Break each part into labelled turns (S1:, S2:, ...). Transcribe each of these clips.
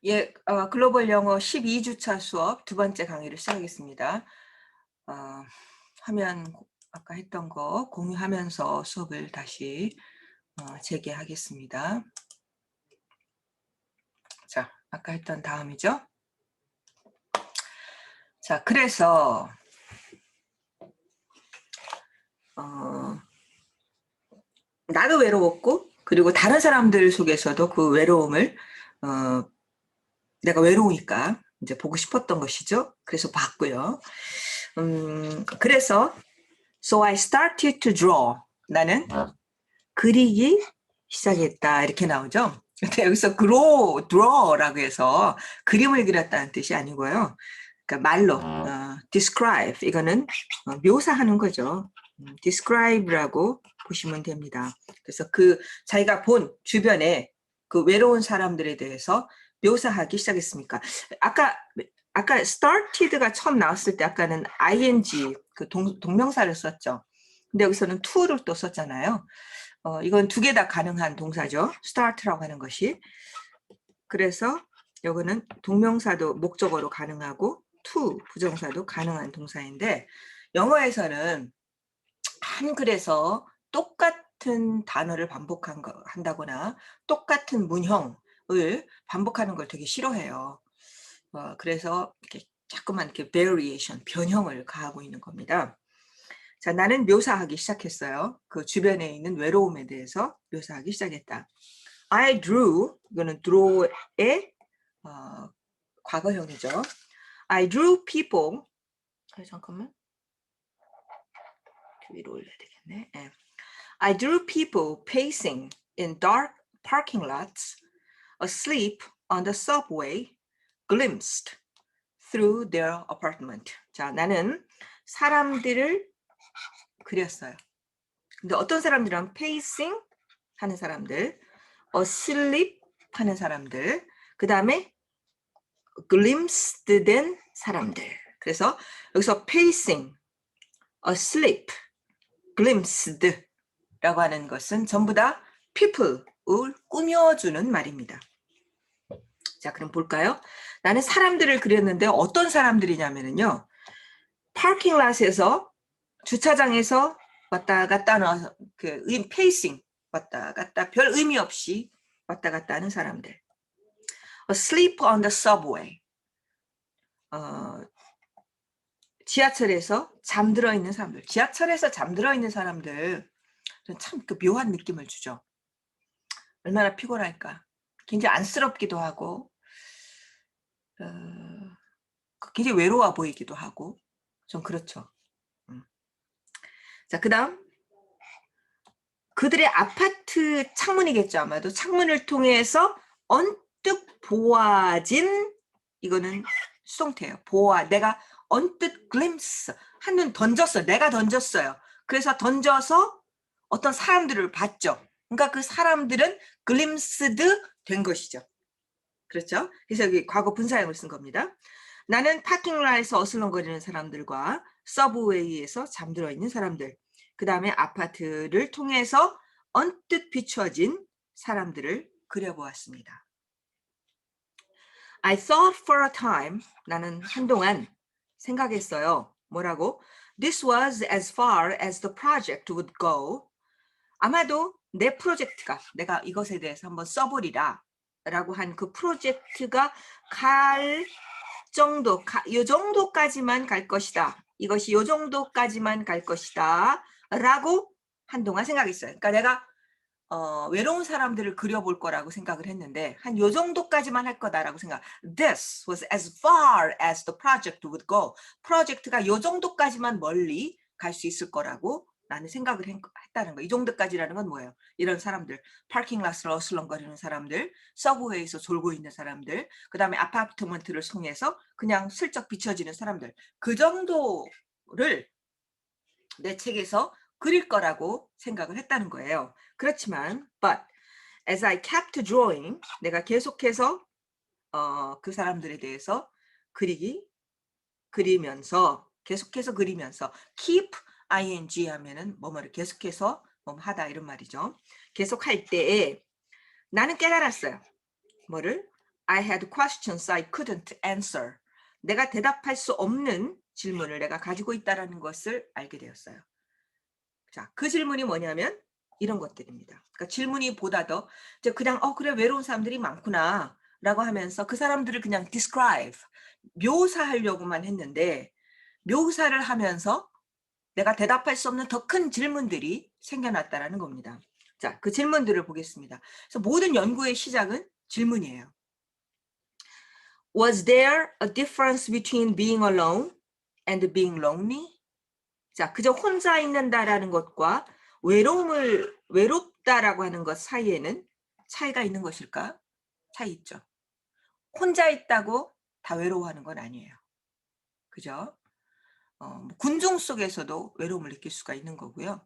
S1: 예, 글로벌 영어 12주차 수업 두 번째 강의를 시작하겠습니다. 어, 화면 아까 했던 거 공유하면서 수업을 다시 재개하겠습니다. 자, 아까 했던 다음이죠. 자, 그래서 나도 외로웠고 그리고 다른 사람들 속에서도 그 외로움을 내가 외로우니까 이제 보고 싶었던 것이죠. 그래서 봤고요. 그래서 So I started to draw. 나는 그리기 시작했다 이렇게 나오죠. 근데 여기서 draw라고 해서 그림을 그렸다는 뜻이 아니고요. 그러니까 말로 describe 이거는 묘사하는 거죠. describe라고 보시면 됩니다. 그래서 그 자기가 본 주변에 그 외로운 사람들에 대해서 묘사하기 시작했습니까? 아까 started가 처음 나왔을 때 아까는 ing 그 동명사를 썼죠. 근데 여기서는 to를 또 썼잖아요. 이건 두 개 다 가능한 동사죠. start라고 하는 것이. 그래서 이거는 동명사도 목적어로 가능하고 to 부정사도 가능한 동사인데 영어에서는 한글에서 똑같은 단어를 한다거나 똑같은 문형을 반복하는 걸 되게 싫어해요. 그래서 이렇게 자꾸만 이렇게 variation, 변형을 가하고 있는 겁니다. 자, 나는 묘사하기 시작했어요. 그 주변에 있는 외로움에 대해서 묘사하기 시작했다. I drew, 이거는 draw의 과거형이죠. I drew people. 잠깐만. 위로 올려야 되겠네. 네. I drew people pacing in dark parking lots, asleep on the subway, glimpsed through their apartment. 자, 나는 사람들을 그렸어요. 근데 어떤 사람들은 pacing 하는 사람들, asleep 하는 사람들, 그 다음에 glimpsed 된 사람들. 그래서 여기서 pacing, asleep, glimpsed 라고 하는 것은 전부 다 people을 꾸며주는 말입니다. 자, 그럼 볼까요? 나는 사람들을 그렸는데 어떤 사람들이냐면요. 파킹랏에서 주차장에서 왔다 갔다 하는 그 페이싱 왔다 갔다 별 의미 없이 왔다 갔다 하는 사람들. Asleep on the subway. 지하철에서 잠들어 있는 사람들. 지하철에서 잠들어 있는 사람들 참 그 묘한 느낌을 주죠. 얼마나 피곤할까. 굉장히 안쓰럽기도 하고 굉장히 외로워 보이기도 하고 좀 그렇죠. 자, 그 다음 그들의 아파트 창문이겠죠. 아마도 창문을 통해서 언뜻 보아진 이거는 수동태예요. 내가 언뜻 glimpse 한눈 던졌어요. 내가 던졌어요. 그래서 던져서 어떤 사람들을 봤죠. 그러니까 그 사람들은 glimpsed 된 것이죠. 그렇죠? 그래서 여기 과거 분사형을 쓴 겁니다. 나는 파킹라에서 어슬렁거리는 사람들과 서브웨이에서 잠들어 있는 사람들, 그 다음에 아파트를 통해서 언뜻 비춰진 사람들을 그려보았습니다. I thought for a time, 나는 한동안 생각했어요. 뭐라고? This was as far as the project would go. 아마도 내 프로젝트가 내가 이것에 대해서 한번 써보리라 라고 한 그 프로젝트가 갈 정도, 요 정도까지만 갈 것이다. 이것이 요 정도까지만 갈 것이다. 라고 한동안 생각했어요. 그러니까 내가 외로운 사람들을 그려볼 거라고 생각을 했는데 한 요 정도까지만 할 거다라고 생각. This was as far as the project would go. 프로젝트가 요 정도까지만 멀리 갈 수 있을 거라고 나는 생각을 했다는 거. 이 정도까지라는 건 뭐예요? 이런 사람들, 파킹랏을 어슬렁거리는 사람들, 서브웨이에서 졸고 있는 사람들, 그 다음에 아파트먼트를 통해서 그냥 슬쩍 비춰지는 사람들. 그 정도를 내 책에서 그릴 거라고 생각을 했다는 거예요. 그렇지만 but as I kept drawing, 내가 계속해서 그 사람들에 대해서 계속해서 그리면서 keep ing 하면은 뭐뭐를 계속해서 하다 이런 말이죠. 계속할 때에 나는 깨달았어요. 뭐를? I had questions I couldn't answer. 내가 대답할 수 없는 질문을 내가 가지고 있다는 것을 알게 되었어요. 자, 그 질문이 뭐냐면 이런 것들입니다. 그러니까 질문이 보다 더 그냥 그래 외로운 사람들이 많구나 라고 하면서 그 사람들을 그냥 describe, 묘사하려고만 했는데 묘사를 하면서 내가 대답할 수 없는 더 큰 질문들이 생겨났다는 겁니다. 자, 그 질문들을 보겠습니다. 그래서 모든 연구의 시작은 질문이에요. Was there a difference between being alone and being lonely? 자, 그저 혼자 있는다라는 것과 외롭다라고 하는 것 사이에는 차이가 있는 것일까? 차이 있죠. 혼자 있다고 다 외로워하는 건 아니에요. 그죠? 군중 속에서도 외로움을 느낄 수가 있는 거고요.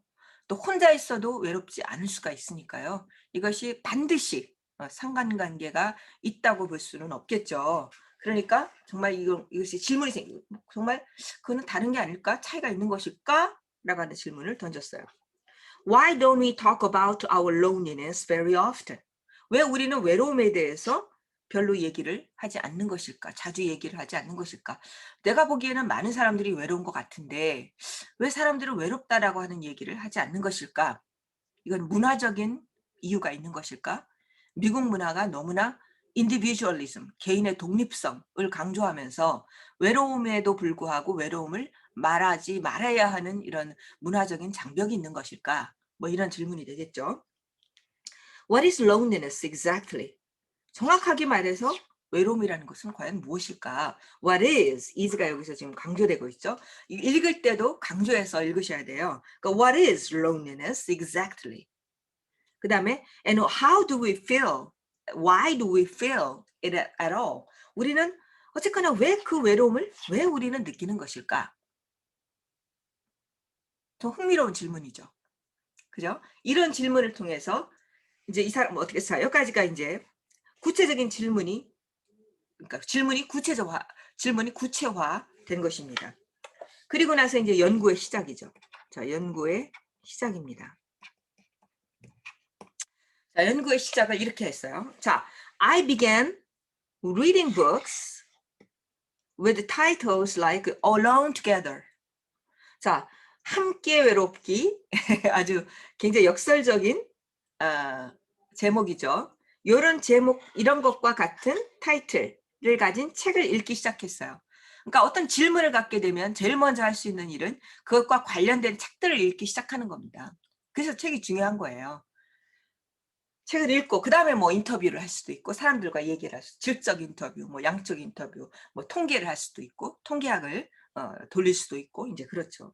S1: 또 혼자 있어도 외롭지 않을 수가 있으니까요. 이것이 반드시 상관관계가 있다고 볼 수는 없겠죠. 그러니까 정말 이것이 질문이 생기고 정말 그거는 다른 게 아닐까? 차이가 있는 것일까? 라고 하는 질문을 던졌어요. Why don't we talk about our loneliness very often? 왜 우리는 외로움에 대해서 별로 얘기를 하지 않는 것일까? 자주 얘기를 하지 않는 것일까? 내가 보기에는 많은 사람들이 외로운 것 같은데 왜 사람들은 외롭다라고 하는 얘기를 하지 않는 것일까? 이건 문화적인 이유가 있는 것일까? 미국 문화가 너무나 인디비주얼리즘, 개인의 독립성을 강조하면서 외로움에도 불구하고 외로움을 말하지 말아야 하는 이런 문화적인 장벽이 있는 것일까? 뭐 이런 질문이 되겠죠. What is loneliness exactly? 정확하게 말해서 외로움이라는 것은 과연 무엇일까? What is가 여기서 지금 강조되고 있죠. 읽을 때도 강조해서 읽으셔야 돼요. 그러니까 what is loneliness exactly? 그 다음에 and how do we feel? Why do we feel it at all? 우리는 어쨌거나 왜 그 외로움을 왜 우리는 느끼는 것일까? 더 흥미로운 질문이죠. 그죠? 이런 질문을 통해서 이제 이 사람 어떻게 살아요? 여기까지가 이제 구체적인 질문이 그러니까 질문이 구체화된 것입니다. 그리고 나서 이제 연구의 시작이죠. 자, 연구의 시작입니다. 자, 연구의 시작을 이렇게 했어요. 자, I began reading books with titles like Alone Together. 자, 함께 외롭기 아주 굉장히 역설적인 제목이죠. 이런 제목, 이런 것과 같은 타이틀을 가진 책을 읽기 시작했어요. 그러니까 어떤 질문을 갖게 되면 제일 먼저 할 수 있는 일은 그것과 관련된 책들을 읽기 시작하는 겁니다. 그래서 책이 중요한 거예요. 책을 읽고 그 다음에 뭐 인터뷰를 할 수도 있고 사람들과 얘기를 할 수, 질적 인터뷰, 뭐 양적 인터뷰, 뭐 통계를 할 수도 있고 통계학을 돌릴 수도 있고 이제 그렇죠.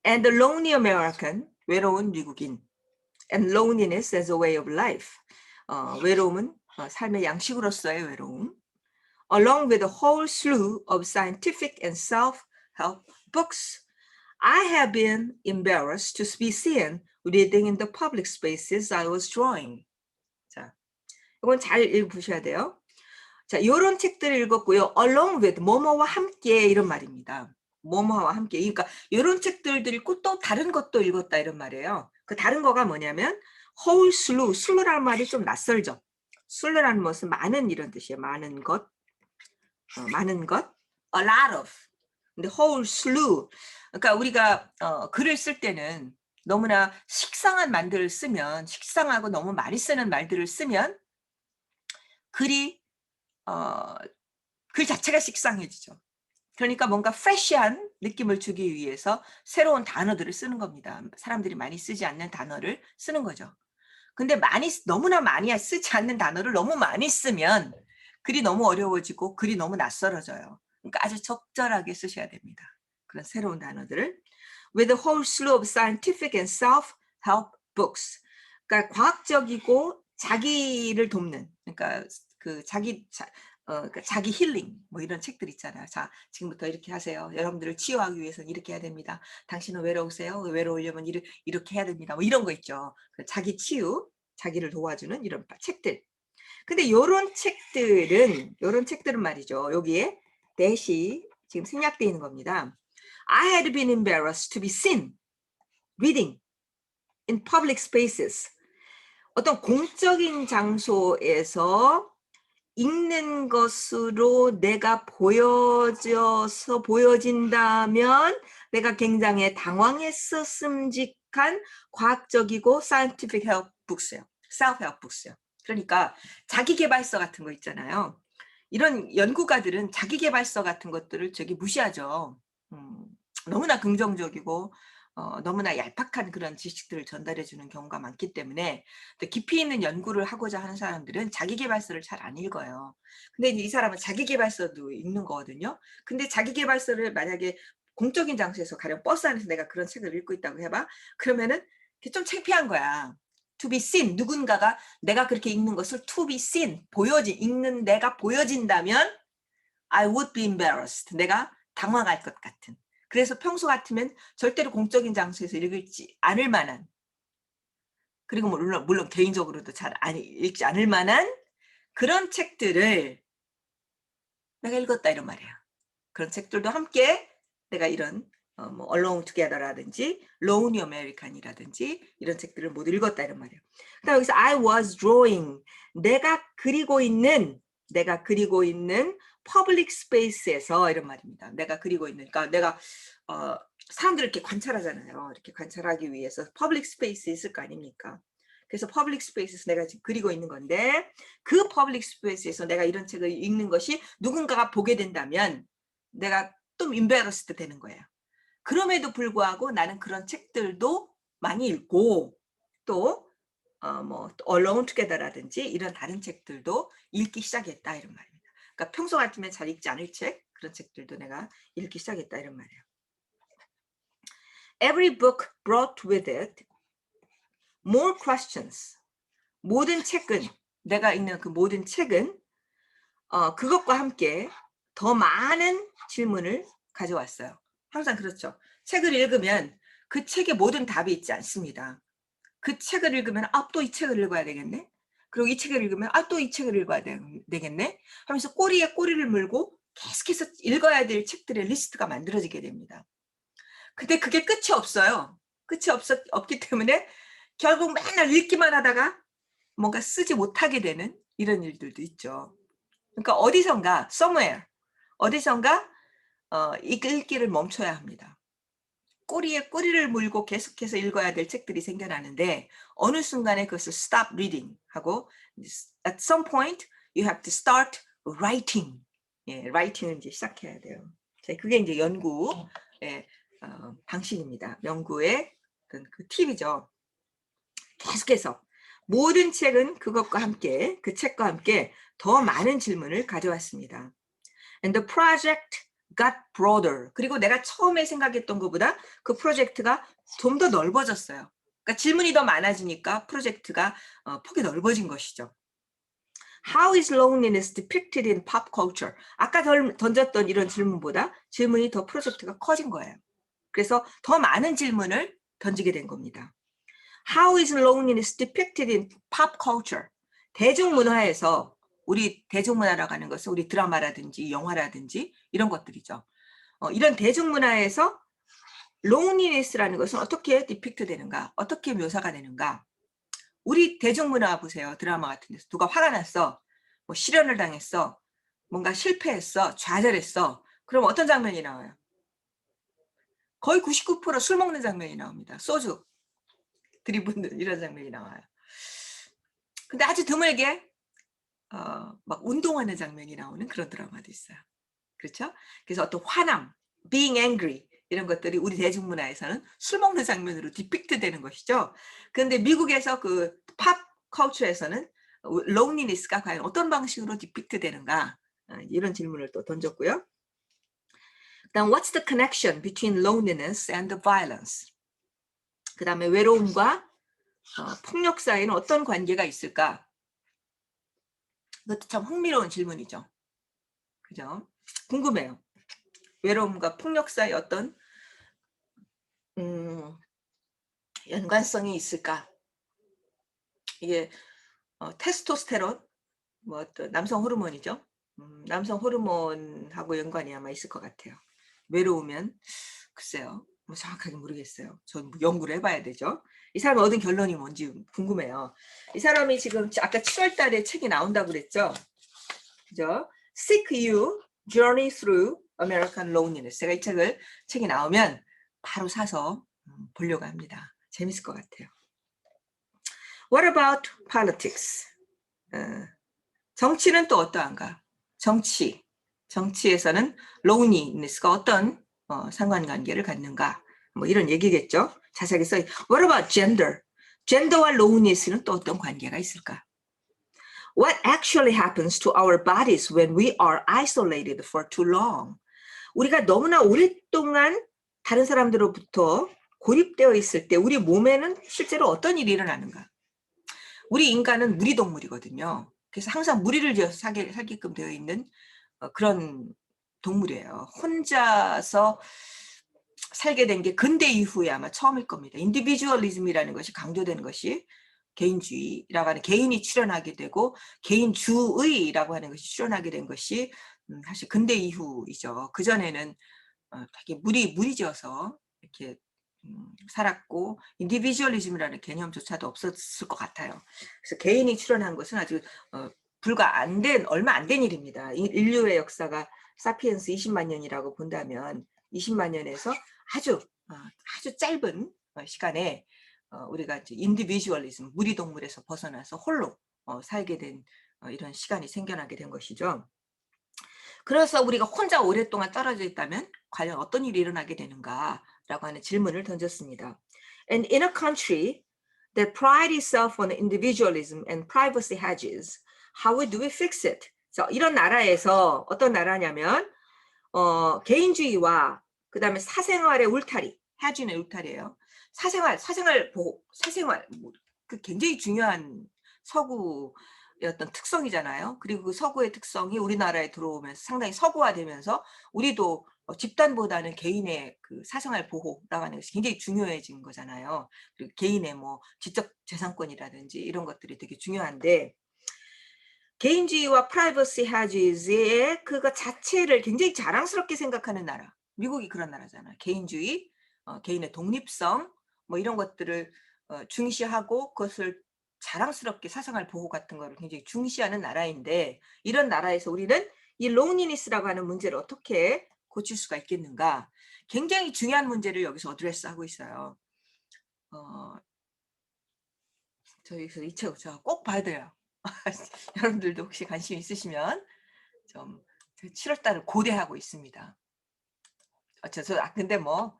S1: And the lonely American, 외로운 미국인, and loneliness as a way of life, 외로움은 삶의 양식으로서의 외로움, along with a whole slew of scientific and self-help books. I have been embarrassed to be seen reading in the public spaces I was drawing. 자, 이건 잘 읽으셔야 돼요. 자, 이런 책들을 읽었고요. along with, 뭐뭐와 함께 이런 말입니다. 뭐뭐와 함께. 그러니까 이런 책들도 읽고 또 다른 것도 읽었다 이런 말이에요. 그 다른 거가 뭐냐면 whole slew, 슬루라는 말이 좀 낯설죠. 슬루라는 것은 많은 이런 뜻이에요. 많은 것, 많은 것, a lot of. 근데 whole slew. 그러니까 우리가 글을 쓸 때는 너무나 식상한 말들을 쓰면 식상하고 너무 많이 쓰는 말들을 쓰면 글이 글 자체가 식상해지죠. 그러니까 뭔가 프레시한 느낌을 주기 위해서 새로운 단어들을 쓰는 겁니다. 사람들이 많이 쓰지 않는 단어를 쓰는 거죠. 근데 너무나 많이 쓰지 않는 단어를 너무 많이 쓰면 글이 너무 어려워지고 글이 너무 낯설어져요. 그러니까 아주 적절하게 쓰셔야 됩니다. 그런 새로운 단어들을. With a whole slew of scientific and self-help books. 그러니까 과학적이고 자기를 돕는, 그러니까 그 그러니까 자기 힐링 뭐 이런 책들 있잖아요. 자, 지금부터 이렇게 하세요. 여러분들을 치유하기 위해서는 이렇게 해야 됩니다. 당신은 외로우세요? 외로우려면 이렇게 해야 됩니다. 뭐 이런 거 있죠. 자기 치유, 자기를 도와주는 이런 책들. 근데 이런 책들은 말이죠. 여기에 대시 지금 생략되어 있는 겁니다. I had been embarrassed to be seen reading in public spaces. 어떤 공적인 장소에서 읽는 것으로 내가 보여진다면 내가 굉장히 당황했었음직한 과학적이고 scientific help books예요. self-help books예요. 그러니까 자기계발서 같은 거 있잖아요. 이런 연구가들은 자기계발서 같은 것들을 저기 무시하죠. 너무나 긍정적이고 너무나 얄팍한 그런 지식들을 전달해 주는 경우가 많기 때문에 또 깊이 있는 연구를 하고자 하는 사람들은 자기계발서를 잘 안 읽어요. 근데 이 사람은 자기계발서도 읽는 거거든요. 근데 자기계발서를 만약에 공적인 장소에서 가령 버스 안에서 내가 그런 책을 읽고 있다고 해봐. 그러면은 좀 창피한 거야. to be seen. 누군가가 내가 그렇게 읽는 것을 to be seen. 읽는 내가 보여진다면 I would be embarrassed. 내가 당황할 것 같은. 그래서 평소 같으면 절대로 공적인 장소에서 읽지 않을 만한, 그리고 물론 개인적으로도 잘 읽지 않을 만한 그런 책들을 내가 읽었다 이런 말이에요. 그런 책들도 함께 내가 이런 뭐 Alone Together라든지 Lonely American이라든지 이런 책들을 모두 읽었다 이런 말이에요. 그다음 여기서 I was drawing. 내가 그리고 있는 public space에서 이런 말입니다. 내가 그리고 있는, 그러니까 내가 사람들을 이렇게 관찰하잖아요. 이렇게 관찰하기 위해서 public space 있을 거 아닙니까? 그래서 public space에서 내가 지금 그리고 있는 건데 그 public space에서 내가 이런 책을 읽는 것이 누군가가 보게 된다면 내가 좀 embarrassed 되는 거예요. 그럼에도 불구하고 나는 그런 책들도 많이 읽고 또 뭐 Alone Together라든지 이런 다른 책들도 읽기 시작했다 이런 말입니다. 그러니까 평소 같으면 잘 읽지 않을 책, 그런 책들도 내가 읽기 시작했다 이런 말이에요. Every book brought with it more questions. 모든 책은, 내가 읽는 그 모든 책은 그것과 함께 더 많은 질문을 가져왔어요. 항상 그렇죠. 책을 읽으면 그 책에 모든 답이 있지 않습니다. 그 책을 읽으면 또 이 책을 읽어야 되겠네. 그리고 이 책을 읽으면 또 이 책을 읽어야 되겠네. 하면서 꼬리에 꼬리를 물고 계속해서 읽어야 될 책들의 리스트가 만들어지게 됩니다. 근데 그게 끝이 없어요. 없기 때문에 결국 맨날 읽기만 하다가 뭔가 쓰지 못하게 되는 이런 일들도 있죠. 그러니까 어디선가 somewhere 어디선가 읽기를 멈춰야 합니다. 꼬리에 꼬리를 물고 계속해서 읽어야 될 책들이 생겨나는데 어느 순간에 그것을 stop reading 하고 at some point you have to start writing. 예, writing을 이제 시작해야 돼요. 그게 이제 연구의 방식입니다. 연구의 그 팁이죠. 계속해서 모든 책은 그것과 함께, 그 책과 함께 더 많은 질문을 가져왔습니다. And the project got broader. 그리고 내가 처음에 생각했던 것보다 그 프로젝트가 좀 더 넓어졌어요. 그러니까 질문이 더 많아지니까 프로젝트가 폭이 넓어진 것이죠. How is loneliness depicted in pop culture? 아까 던졌던 이런 질문보다 질문이 더 프로젝트가 커진 거예요. 그래서 더 많은 질문을 던지게 된 겁니다. How is loneliness depicted in pop culture? 대중문화에서, 우리 대중문화라고 하는 것은 우리 드라마라든지 영화라든지 이런 것들이죠. 이런 대중문화에서 loneliness라는 것은 어떻게 디픽트 되는가, 어떻게 묘사가 되는가. 우리 대중문화 보세요. 드라마 같은 데서 누가 화가 났어, 뭐 실연을 당했어, 뭔가 실패했어, 좌절했어. 그럼 어떤 장면이 나와요? 거의 99%술 먹는 장면이 나옵니다. 소주 들이붓는 이런 장면이 나와요. 근데 아주 드물게 막 운동하는 장면이 나오는 그런 드라마도 있어요. 그렇죠? 그래서 어떤 화남, being angry 이런 것들이 우리 대중문화에서는 술 먹는 장면으로 디픽트 되는 것이죠. 그런데 미국에서 그 팝 컬처에서는 loneliness가 과연 어떤 방식으로 디픽트 되는가, 이런 질문을 또 던졌고요. 그다음 what's the connection between loneliness and the violence? 그다음에 외로움과 폭력 사이에는 어떤 관계가 있을까? 이것도 참 흥미로운 질문이죠. 그죠? 궁금해요. 외로움과 폭력 사이 어떤 연관성이 있을까? 이게 테스토스테론, 뭐 어떤 남성 호르몬이죠. 남성 호르몬하고 연관이 아마 있을 것 같아요. 외로우면 글쎄요, 뭐 정확하게 모르겠어요. 전 연구를 해봐야 되죠. 이 사람이 얻은 결론이 뭔지 궁금해요. 이 사람이 지금 아까 7월 달에 책이 나온다고 그랬죠. 그죠? Sick You, Journey Through American Loneliness. 제가 이 책이 나오면 바로 사서 보려고 합니다. 재밌을 것 같아요. What about politics? 정치는 또 어떠한가? 정치에서는 loneliness가 어떤 상관관계를 갖는가? 뭐 이런 얘기겠죠. 자세하게 써. What about gender? 젠더와 loneliness는 또 어떤 관계가 있을까? What actually happens to our bodies when we are isolated for too long? 우리가 너무나 오랫동안 다른 사람들로부터 고립되어 있을 때 우리 몸에는 실제로 어떤 일이 일어나는가? 우리 인간은 무리동물이거든요. 그래서 항상 무리를 지어서 살게끔 되어 있는 그런 동물이에요. 혼자서 살게 된 게 근대 이후에 아마 처음일 겁니다. 인디비주얼리즘이라는 것이 강조되는 것이 개인주의라고 하는 개인이 출현하게 되고 개인주의라고 하는 것이 출현하게 된 것이 사실 근대 이후이죠. 그전에는 되게 무리지어서 이렇게 살았고 인디비주얼리즘이라는 개념조차도 없었을 것 같아요. 그래서 개인이 출현한 것은 아주 얼마 안 된 일입니다. 인류의 역사가 사피엔스 20만 년이라고 본다면 20만 년에서 아주 짧은 시간에 우리가 이제 인디비주얼리즘, 무리동물에서 벗어나서 홀로 살게 된 이런 시간이 생겨나게 된 것이죠. 그래서 우리가 혼자 오랫동안 떨어져 있다면 과연 어떤 일이 일어나게 되는가라고 하는 질문을 던졌습니다. And in a country that prides itself on individualism and privacy hedges, how do we fix it? 이런 나라에서 어떤 나라냐면 개인주의와 그다음에 사생활의 울타리, hedge는 울타리예요. 사생활 보호, 그 굉장히 중요한 서구 어떤 특성이잖아요. 그리고 그 서구의 특성이 우리나라에 들어오면서 상당히 서구화되면서 우리도 집단보다는 개인의 그 사생활 보호라고 하는 것이 굉장히 중요해진 거잖아요. 그리고 개인의 뭐 지적 재산권이라든지 이런 것들이 되게 중요한데 개인주의와 프라이버시 하지즈의 그거 자체를 굉장히 자랑스럽게 생각하는 나라. 미국이 그런 나라잖아요. 개인주의, 개인의 독립성 뭐 이런 것들을 중시하고 그것을 자랑스럽게 사생활 보호 같은 거를 굉장히 중시하는 나라인데 이런 나라에서 우리는 이 loneliness라고 하는 문제를 어떻게 고칠 수가 있겠는가? 굉장히 중요한 문제를 여기서 어드레스하고 있어요. 저희 이 책 제가 꼭 봐야 돼요. 여러분들도 혹시 관심 있으시면 좀 7월달을 고대하고 있습니다. 근데 뭐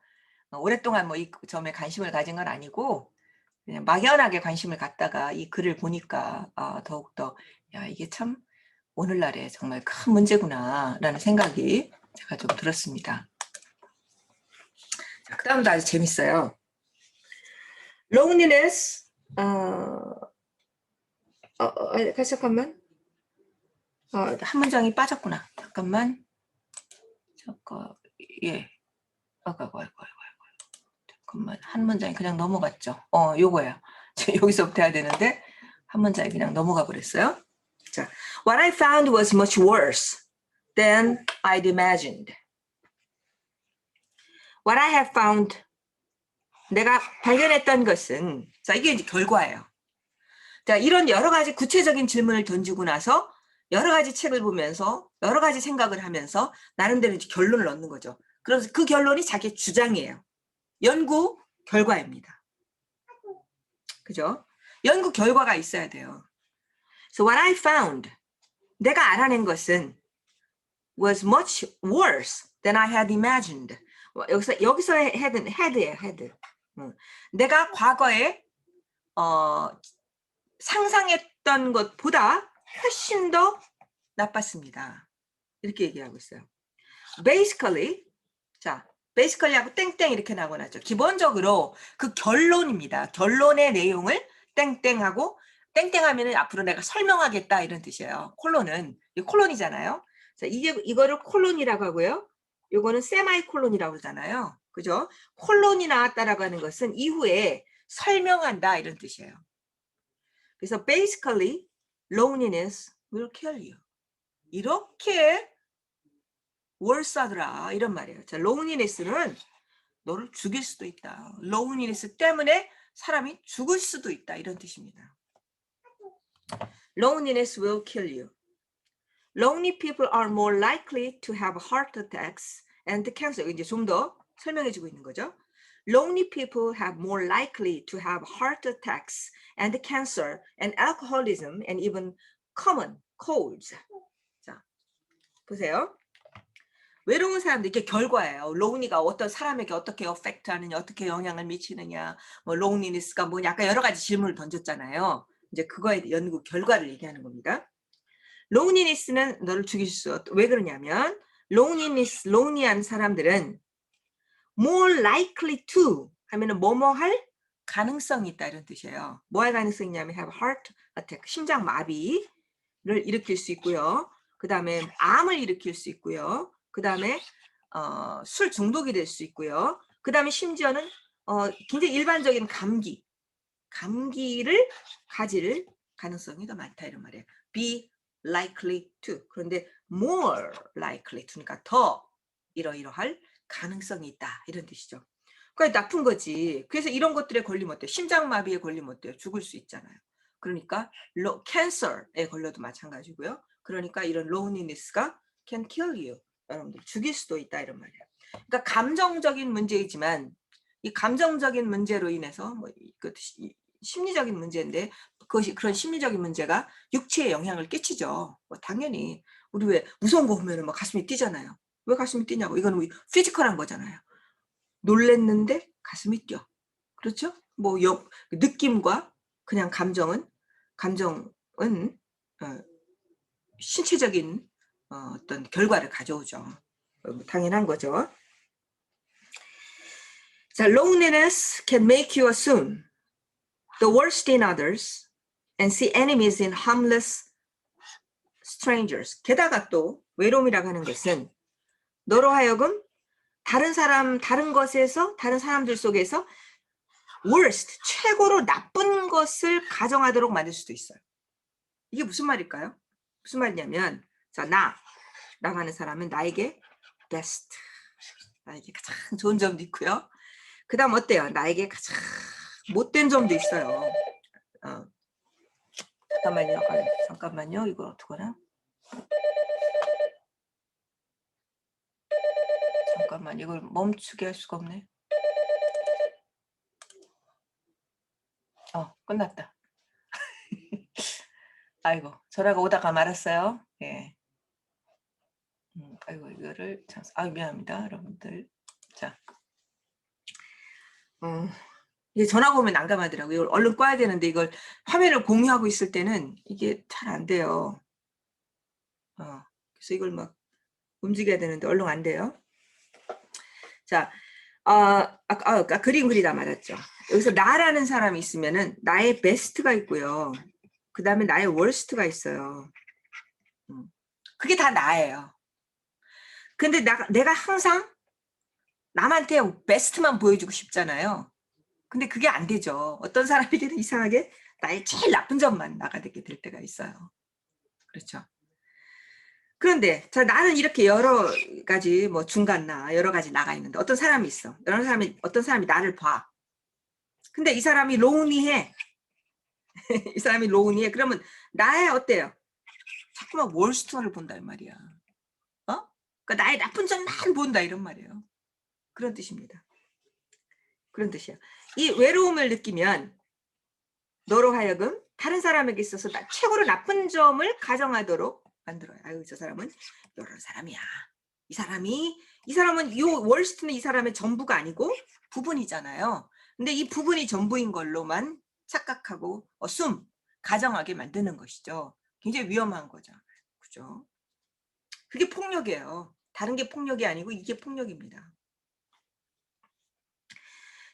S1: 오랫동안 뭐 이 점에 관심을 가진 건 아니고 그냥 막연하게 관심을 갖다가 이 글을 보니까 더욱더 야 이게 참 오늘날에 정말 큰 문제구나라는 생각이 제가 좀 들었습니다. 그 다음도 아주 재밌어요. loneliness 잠깐만 한 문장이 빠졌구나. 잠깐만 예 아이고 잠깐만 한 문장이 그냥 넘어갔죠. 요거예요. 여기서부터 해야 되는데 한 문장이 그냥 넘어가 버렸어요. 자, what I found was much worse than I'd imagined. What I have found, 내가 발견했던 것은, 자, 이게 이제 결과예요. 자, 이런 여러 가지 구체적인 질문을 던지고 나서 여러 가지 책을 보면서 여러 가지 생각을 하면서 나름대로 이제 결론을 얻는 거죠. 그래서 그 결론이 자기의 주장이에요. 연구 결과입니다. 그죠? 연구 결과가 있어야 돼요. So what I found, 내가 알아낸 것은 was much worse than I had imagined. 여기서의 head예요, head. 내가 과거에 상상했던 것보다 훨씬 더 나빴습니다. 이렇게 얘기하고 있어요. Basically, 자, basically 하고 땡땡 이렇게 나고나죠. 기본적으로 그 결론입니다. 결론의 내용을 땡땡하고 땡땡하면은 앞으로 내가 설명하겠다 이런 뜻이에요. 콜론은 이 콜론이잖아요. 자, 이거를 콜론이라고 하고요. 요거는 세마이 콜론이라고 그러잖아요. 그죠? 콜론이 나왔다라고 하는 것은 이후에 설명한다 이런 뜻이에요. 그래서 basically loneliness will kill you. 이렇게 월사더라 이런 말이에요. 자, loneliness는 너를 죽일 수도 있다. loneliness 때문에 사람이 죽을 수도 있다 이런 뜻입니다. loneliness will kill you. Lonely people are more likely to have heart attacks and cancer. 이제 좀 더 설명해주고 있는 거죠. Lonely people have more likely to have heart attacks and cancer and alcoholism and even common colds. 자, 보세요. 외로운 사람들, 이게 결과예요. lonely가 어떤 사람에게 어떻게 affect하느냐, 어떻게 영향을 미치느냐, 뭐 loneliness가 뭐 약간 여러 가지 질문을 던졌잖아요. 이제 그거에 연구 결과를 얘기하는 겁니다. loneliness는 너를 죽일 수, 왜 그러냐면 lonely한 사람들은 more likely to 하면은 뭐뭐 할 가능성이 있다 이런 뜻이에요. 뭐 할 가능성이 있냐면 have heart attack, 심장 마비를 일으킬 수 있고요. 그 다음에 암을 일으킬 수 있고요. 그 다음에 술 중독이 될 수 있고요. 그 다음에 심지어는 굉장히 일반적인 감기를 가질 가능성이 더 많다 이런 말이에요. be likely to. 그런데 more likely to니까 더 이러이러할 가능성이 있다 이런 뜻이죠. 그게 나쁜 거지. 그래서 이런 것들에 걸리면 어때요? 심장마비에 걸리면 어때요? 죽을 수 있잖아요. 그러니까 cancer에 걸려도 마찬가지고요. 그러니까 이런 loneliness가 can kill you. 여러분들 죽일 수도 있다 이런 말이에요. 그러니까 감정적인 문제이지만 이 감정적인 문제로 인해서 뭐 심리적인 문제인데 그것이 그런 심리적인 문제가 육체에 영향을 끼치죠. 뭐 당연히 우리 왜 무서운 거 보면은 막 가슴이 뛰잖아요. 왜 가슴이 뛰냐고. 이거는 피지컬한 거잖아요. 놀랬는데 가슴이 뛰어. 그렇죠? 뭐 느낌과 그냥 감정은 신체적인 어떤 결과를 가져오죠. 당연한 거죠. 자, loneliness can make you assume the worst in others and see enemies in harmless strangers. 게다가 또 외로움이라고 하는 것은 너로 하여금 다른 것에서 다른 사람들 속에서 worst, 최고로 나쁜 것을 가정하도록 만들 수도 있어요. 이게 무슨 말일까요? 무슨 말이냐면 자, 나라고 하는 사람은 나에게 best, 나에게 가장 좋은 점도 있고요. 그 다음 어때요? 나에게 가장 못된 점도 있어요. 잠깐만요. 이걸 어떡하나? 잠깐만, 이걸 멈추게 할 수가 없네. 끝났다. 아이고, 전화가 오다가 말았어요. 예. 아이고, 이거를 참, 미안합니다, 여러분들. 자, 이게 전화가 오면 난감하더라고요. 이걸 얼른 꺼야 되는데 이걸 화면을 공유하고 있을 때는 이게 잘 안 돼요. 그래서 이걸 막 움직여야 되는데 얼른 안 돼요. 자, 아까 그림 그리다 말았죠. 여기서 나라는 사람이 있으면은 나의 베스트가 있고요. 그 다음에 나의 월스트가 있어요. 그게 다 나예요. 근데 내가 항상 남한테 베스트만 보여주고 싶잖아요. 근데 그게 안 되죠. 어떤 사람에게는 이상하게 나의 제일 나쁜 점만 나가게 될 때가 있어요. 그렇죠. 그런데 자, 나는 이렇게 여러 가지 뭐 중간나 여러 가지 나가 있는데 어떤 사람이 있어. 어떤 사람이 나를 봐. 근데 이 사람이 로운이해. 이 사람이 로운이해. 그러면 나의 어때요? 자꾸만 월스트를 본다 이 말이야. 그러니까 나의 나쁜 점만 본다 이런 말이에요. 그런 뜻입니다. 그런 뜻이야. 이 외로움을 느끼면 너로 하여금 다른 사람에게 있어서 최고로 나쁜 점을 가정하도록 만들어요. 아유, 저 사람은 이런 사람이야. 이 사람은 이 월스트는 이 사람의 전부가 아니고 부분이잖아요. 근데 이 부분이 전부인 걸로만 착각하고 가정하게 만드는 것이죠. 굉장히 위험한 거죠. 그죠? 그게 폭력이에요. 다른 게 폭력이 아니고 이게 폭력입니다.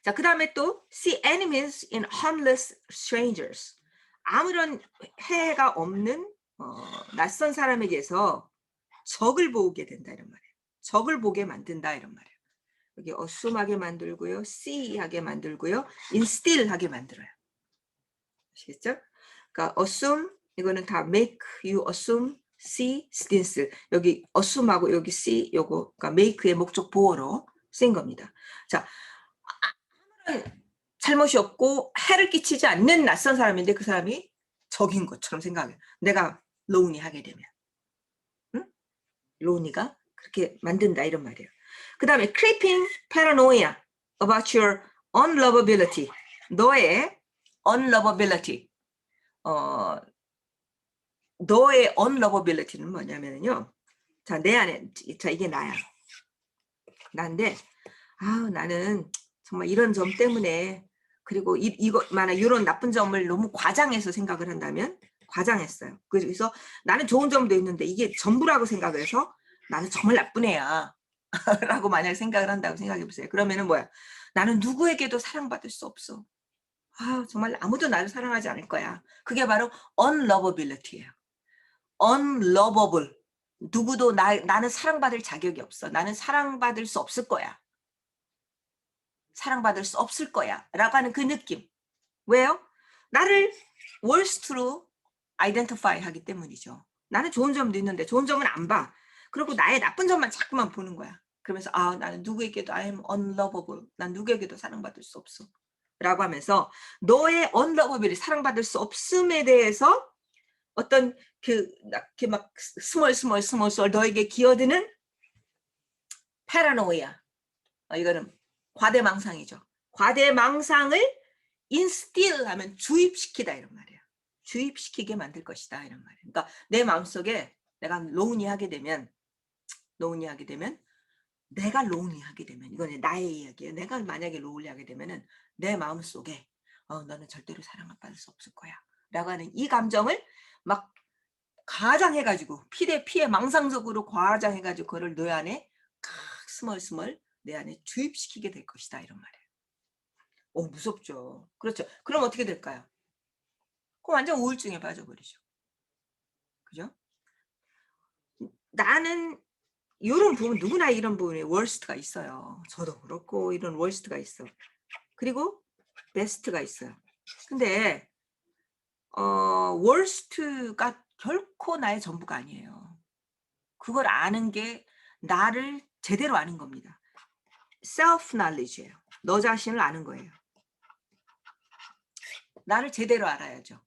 S1: 자, 그 다음에 또 see enemies in harmless strangers. 아무런 해가 없는 낯선 사람에게서 적을 보게 된다 이런 말이에요. 적을 보게 만든다 이런 말이에요. 여기 assume하게 만들고요. see하게 만들고요. instill하게 만들어요. 아시겠죠? 그러니까 assume 이거는 다 make you assume, see, instill. 여기 assume하고 여기 see 요거 그러니까 make의 목적 보어로 쓴 겁니다. 자, 잘못이 없고 해를 끼치지 않는 낯선 사람인데 그 사람이 적인 것처럼 생각해요. 내가 로운이 하게 되면. 로니가 그렇게 만든다 이런 말이에요. 그 다음에 creeping paranoia about your unlovability. 너의 unlovability. 너의 unlovability는 뭐냐면요. 자, 내 안에, 자, 이게 나야. 나인데, 나는 정말 이런 점 때문에, 그리고 이런 나쁜 점을 너무 과장해서 생각을 한다면, 과장했어요. 그래서 나는 좋은 점도 있는데, 이게 전부라고 생각을 해서, 나는 정말 나쁜 애야. 라고 만약에 생각을 한다고 생각해 보세요. 그러면은 뭐야? 나는 누구에게도 사랑받을 수 없어. 정말 아무도 나를 사랑하지 않을 거야. 그게 바로 unlovability예요. unlovable. 누구도 나는 사랑받을 자격이 없어. 나는 사랑받을 수 없을 거야. 사랑받을 수 없을 거야. 라고 하는 그 느낌. 왜요? 나를 worst로 identify 하기 때문이죠. 나는 좋은 점도 있는데 좋은 점은 안 봐. 그리고 나의 나쁜 점만 자꾸만 보는 거야. 그러면서 나는 누구에게도 I'm unlovable. 난 누구에게도 사랑받을 수 없어. 라고 하면서 너의 unlovability, 사랑받을 수 없음에 대해서 어떤 이렇게 막 스몰 너에게 기어드는 파라노이아. 이거는 과대망상이죠. 과대망상을 인스틸 하면 주입시키다 이런 말이에요. 주입시키게 만들 것이다 이런 말이에요. 그러니까 내 마음속에 내가 로니하게 되면 내가 로니하게 되면 이건 나의 이야기예요. 내가 만약에 로니하게 되면은 내 마음속에 너는 절대로 사랑받을 수 없을 거야 라고 하는 이 감정을 막 과장해가지고 피에 망상적으로 과장해가지고 그걸 내 안에 스멀 내 안에 주입시키게 될 것이다 이런 말이에요. 무섭죠. 그렇죠. 그럼 어떻게 될까요? 그럼 완전 우울증에 빠져버리죠. 그죠? 나는 이런 부분, 누구나 이런 부분에 월스트가 있어요. 저도 그렇고 이런 월스트가 있어. 그리고 베스트가 있어요. 근데 월스트가 결코 나의 전부가 아니에요. 그걸 아는 게 나를 제대로 아는 겁니다. self knowledge예요. 너 자신을 아는 거예요. 나를 제대로 알아야죠.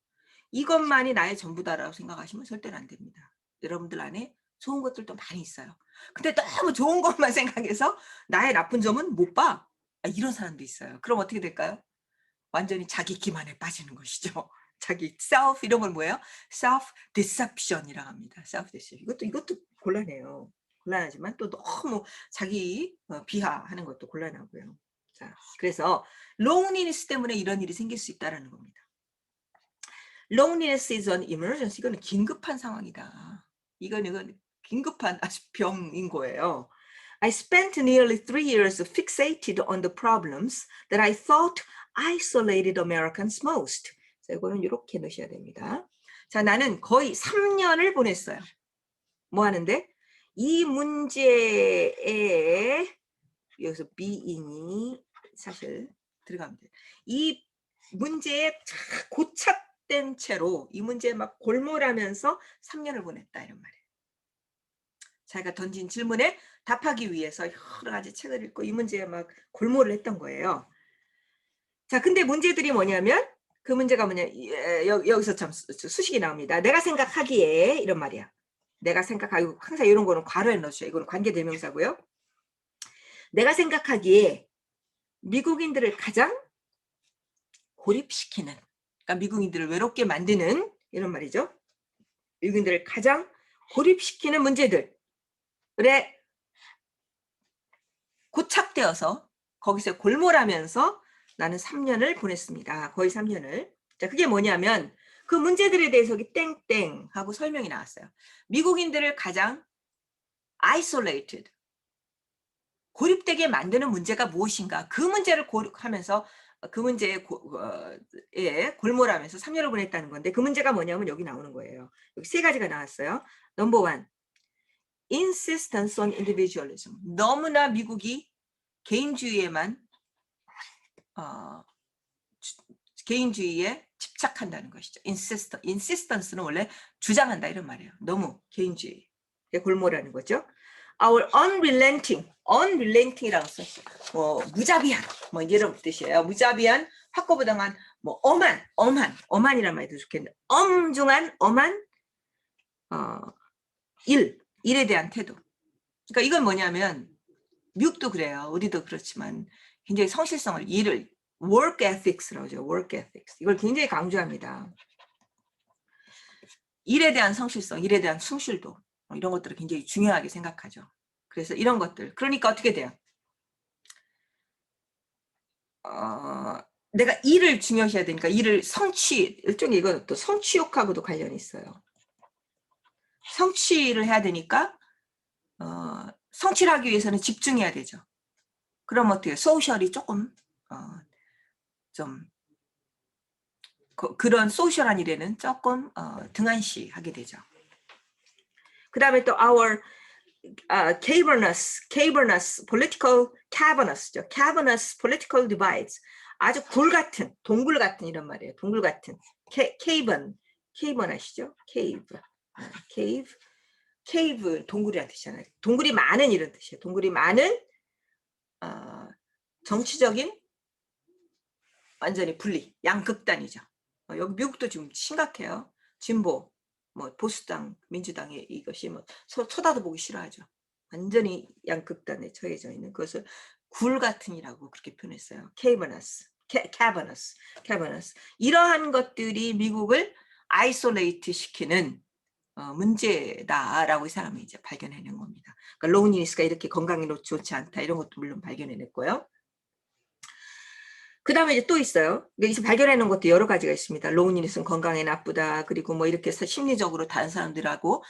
S1: 이것만이 나의 전부다라고 생각하시면 절대로 안 됩니다. 여러분들 안에 좋은 것들도 많이 있어요. 근데 너무 좋은 것만 생각해서 나의 나쁜 점은 못 봐. 이런 사람도 있어요. 그럼 어떻게 될까요? 완전히 자기 기만에 빠지는 것이죠. 자기 self 이런 걸 뭐예요? self deception이라고 합니다. self deception. 이것도 곤란해요. 곤란하지만 또 너무 자기 비하하는 것도 곤란하고요. 자, 그래서 loneliness 때문에 이런 일이 생길 수 있다는 겁니다. Loneliness is an emergency. 이거는 긴급한 상황이다. 이건 긴급한 병인 거예요. I spent nearly 3 years fixated on the problems that I thought isolated Americans most. 자, 이거는 이렇게 넣으셔야 됩니다. 자, 나는 거의 3년을 보냈어요. 뭐 하는데? 이 문제에 여기서 being이 사실 들어가면 돼요. 이 문제에 고착된 채로 이 문제에 막 골몰하면서 3년을 보냈다 이런 말이에요. 자기가 던진 질문에 답하기 위해서 여러 가지 책을 읽고 이 문제에 막 골몰을 했던 거예요. 자, 근데 문제들이 뭐냐면 그 문제가 뭐냐 여기서 참 수식이 나옵니다. 내가 생각하기에 이런 말이야. 내가 생각하고 항상 이런 거는 괄호에 넣으셔요. 이거는 관계대명사고요. 내가 생각하기에 미국인들을 가장 고립시키는, 그러니까 미국인들을 외롭게 만드는 이런 말이죠. 미국인들을 가장 고립시키는 문제들에 고착되어서 거기서 골몰하면서 나는 3년을 보냈습니다. 거의 3년을. 자, 그게 뭐냐면 그 문제들에 대해서 땡땡 하고 설명이 나왔어요. 미국인들을 가장 isolated, 고립되게 만드는 문제가 무엇인가? 그 문제를 하면서 그 문제에 골몰하면서 3년을 보냈다는 건데 그 문제가 뭐냐면 여기 나오는 거예요. 여기 3가지가 나왔어요. 넘버 1, insistence on individualism. 너무나 미국이 개인주의에만 개인주의에 집착한다는 것이죠. insistance는 원래 주장한다 이런 말이에요. 너무 개인주의에 골몰하는 거죠. Our unrelenting이라고 썼어요. 무자비한, 이런 뜻이에요. 무자비한, 확고부당한, 엄한이란 말도 좋겠는데, 엄중한, 엄한 일, 일에 대한 태도. 그러니까 이건 뭐냐면 미국도 그래요. 우리도 그렇지만 굉장히 성실성을 일을 work ethics라고 하죠. work ethics. 이걸 굉장히 강조합니다. 일에 대한 성실성, 일에 대한 충실도 이런 것들을 굉장히 중요하게 생각하죠. 그래서 이런 것들. 그러니까 어떻게 돼요? 내가 일을 중요시해야 되니까 일을 성취, 일종의 이건 또 성취욕하고도 관련이 있어요. 성취를 해야 되니까 성취를 하기 위해서는 집중해야 되죠. 그럼 어떻게 소셜이 조금 좀 그런 소셜한 일에는 조금 등한시하게 되죠. 그 다음에 또 our cavernous political cavernous political divides 아주 돌 같은 동굴 같은 이런 말이에요. 동굴 같은 cavern 아시죠? cave 동굴이라는 뜻이잖아요. 동굴이 많은 이런 뜻이에요. 동굴이 많은 정치적인 완전히 분리 양극단이죠. 여기 미국도 지금 심각해요. 진보 뭐 보수당 민주당의 이것이 뭐 쳐다도 보기 싫어하죠. 완전히 양극단에 처해져 있는 그것을 굴 같은이라고 그렇게 표현했어요. cavernous. 이러한 것들이 미국을 아이솔레이트 시키는 문제다라고 이 사람이 이제 발견해낸 겁니다. 그러니까 로니니스가 이렇게 건강에 좋지 않다 이런 것도 물론 발견해냈고요. 그 다음에 이제 또 있어요. 이제 발견해 놓은 것도 여러 가지가 있습니다. 로운리니스는 건강에 나쁘다. 그리고 뭐 이렇게 해서 심리적으로 다른 사람들하고,